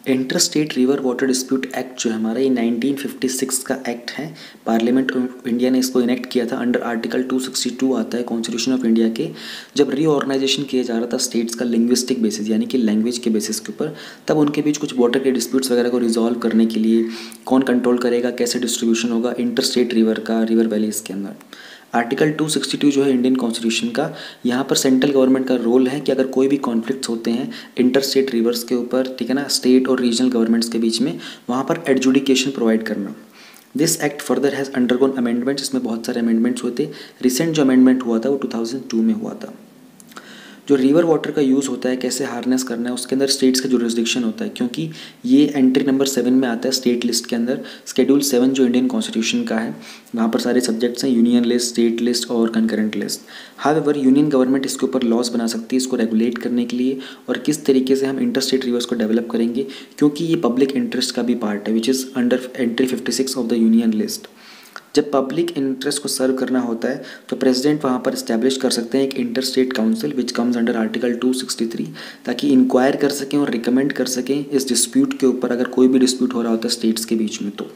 Interstate river water dispute act जो है हमारा ये 1956 का एक्ट है। पार्लियामेंट ऑफ इंडिया ने इसको इनेक्ट किया था, अंडर आर्टिकल 262 आता है कॉन्स्टिट्यूशन ऑफ इंडिया के। जब रीऑर्गेनाइजेशन किया जा रहा था स्टेट्स का लिंग्विस्टिक बेसिस यानी कि लैंग्वेज के बेसिस के ऊपर, तब उनके बीच कुछ वाटर के डिस्प्यूट्स वगैरह को रिजॉल्व करने के लिए कौन कंट्रोल करेगा, कैसे डिस्ट्रीब्यूशन होगा इंटरस्टेट रिवर का, रिवर वैलीज के अंदर। आर्टिकल 262 जो है इंडियन कॉन्स्टिट्यूशन का, यहाँ पर सेंट्रल गवर्नमेंट का रोल है कि अगर कोई भी कॉन्फ्लिक्ट्स होते हैं इंटरस्टेट रिवर्स के ऊपर, ठीक है ना, स्टेट और रीजनल गवर्नमेंट्स के बीच में, वहाँ पर एडजुडिकेशन प्रोवाइड करना। This act further has undergone amendments, इसमें बहुत सारे अमेंडमेंट्स हुए थे। रिसेंट जो अमेंडमेंट हुआ था वो 2002 में हुआ था। जो रिवर वाटर का यूज़ होता है, कैसे हार्नेस करना है, उसके अंदर स्टेट्स का जुरिस्डिक्शन होता है, क्योंकि ये एंट्री नंबर 7 में आता है स्टेट लिस्ट के अंदर। शेड्यूल 7 जो इंडियन कॉन्स्टिट्यूशन का है, वहाँ पर सारे सब्जेक्ट्स हैं, यूनियन लिस्ट, स्टेट लिस्ट और concurrent list. However union government इसके ऊपर लॉस बना सकती है इसको रेगुलेट करने के लिए, और किस तरीके से हम इंटरस्टेट रिवर्स को डेवलप करेंगे, क्योंकि ये पब्लिक इंटरेस्ट का भी पार्ट है which is under entry 56 of the union list. जब पब्लिक इंटरेस्ट को सर्व करना होता है तो प्रेसिडेंट वहाँ पर इस्टेब्लिश कर सकते हैं एक interstate council which comes under article 263, ताकि इंक्वायर कर सकें और रिकमेंड कर सकें इस डिस्प्यूट के ऊपर, अगर कोई भी डिस्प्यूट हो रहा होता है स्टेट्स के बीच में तो।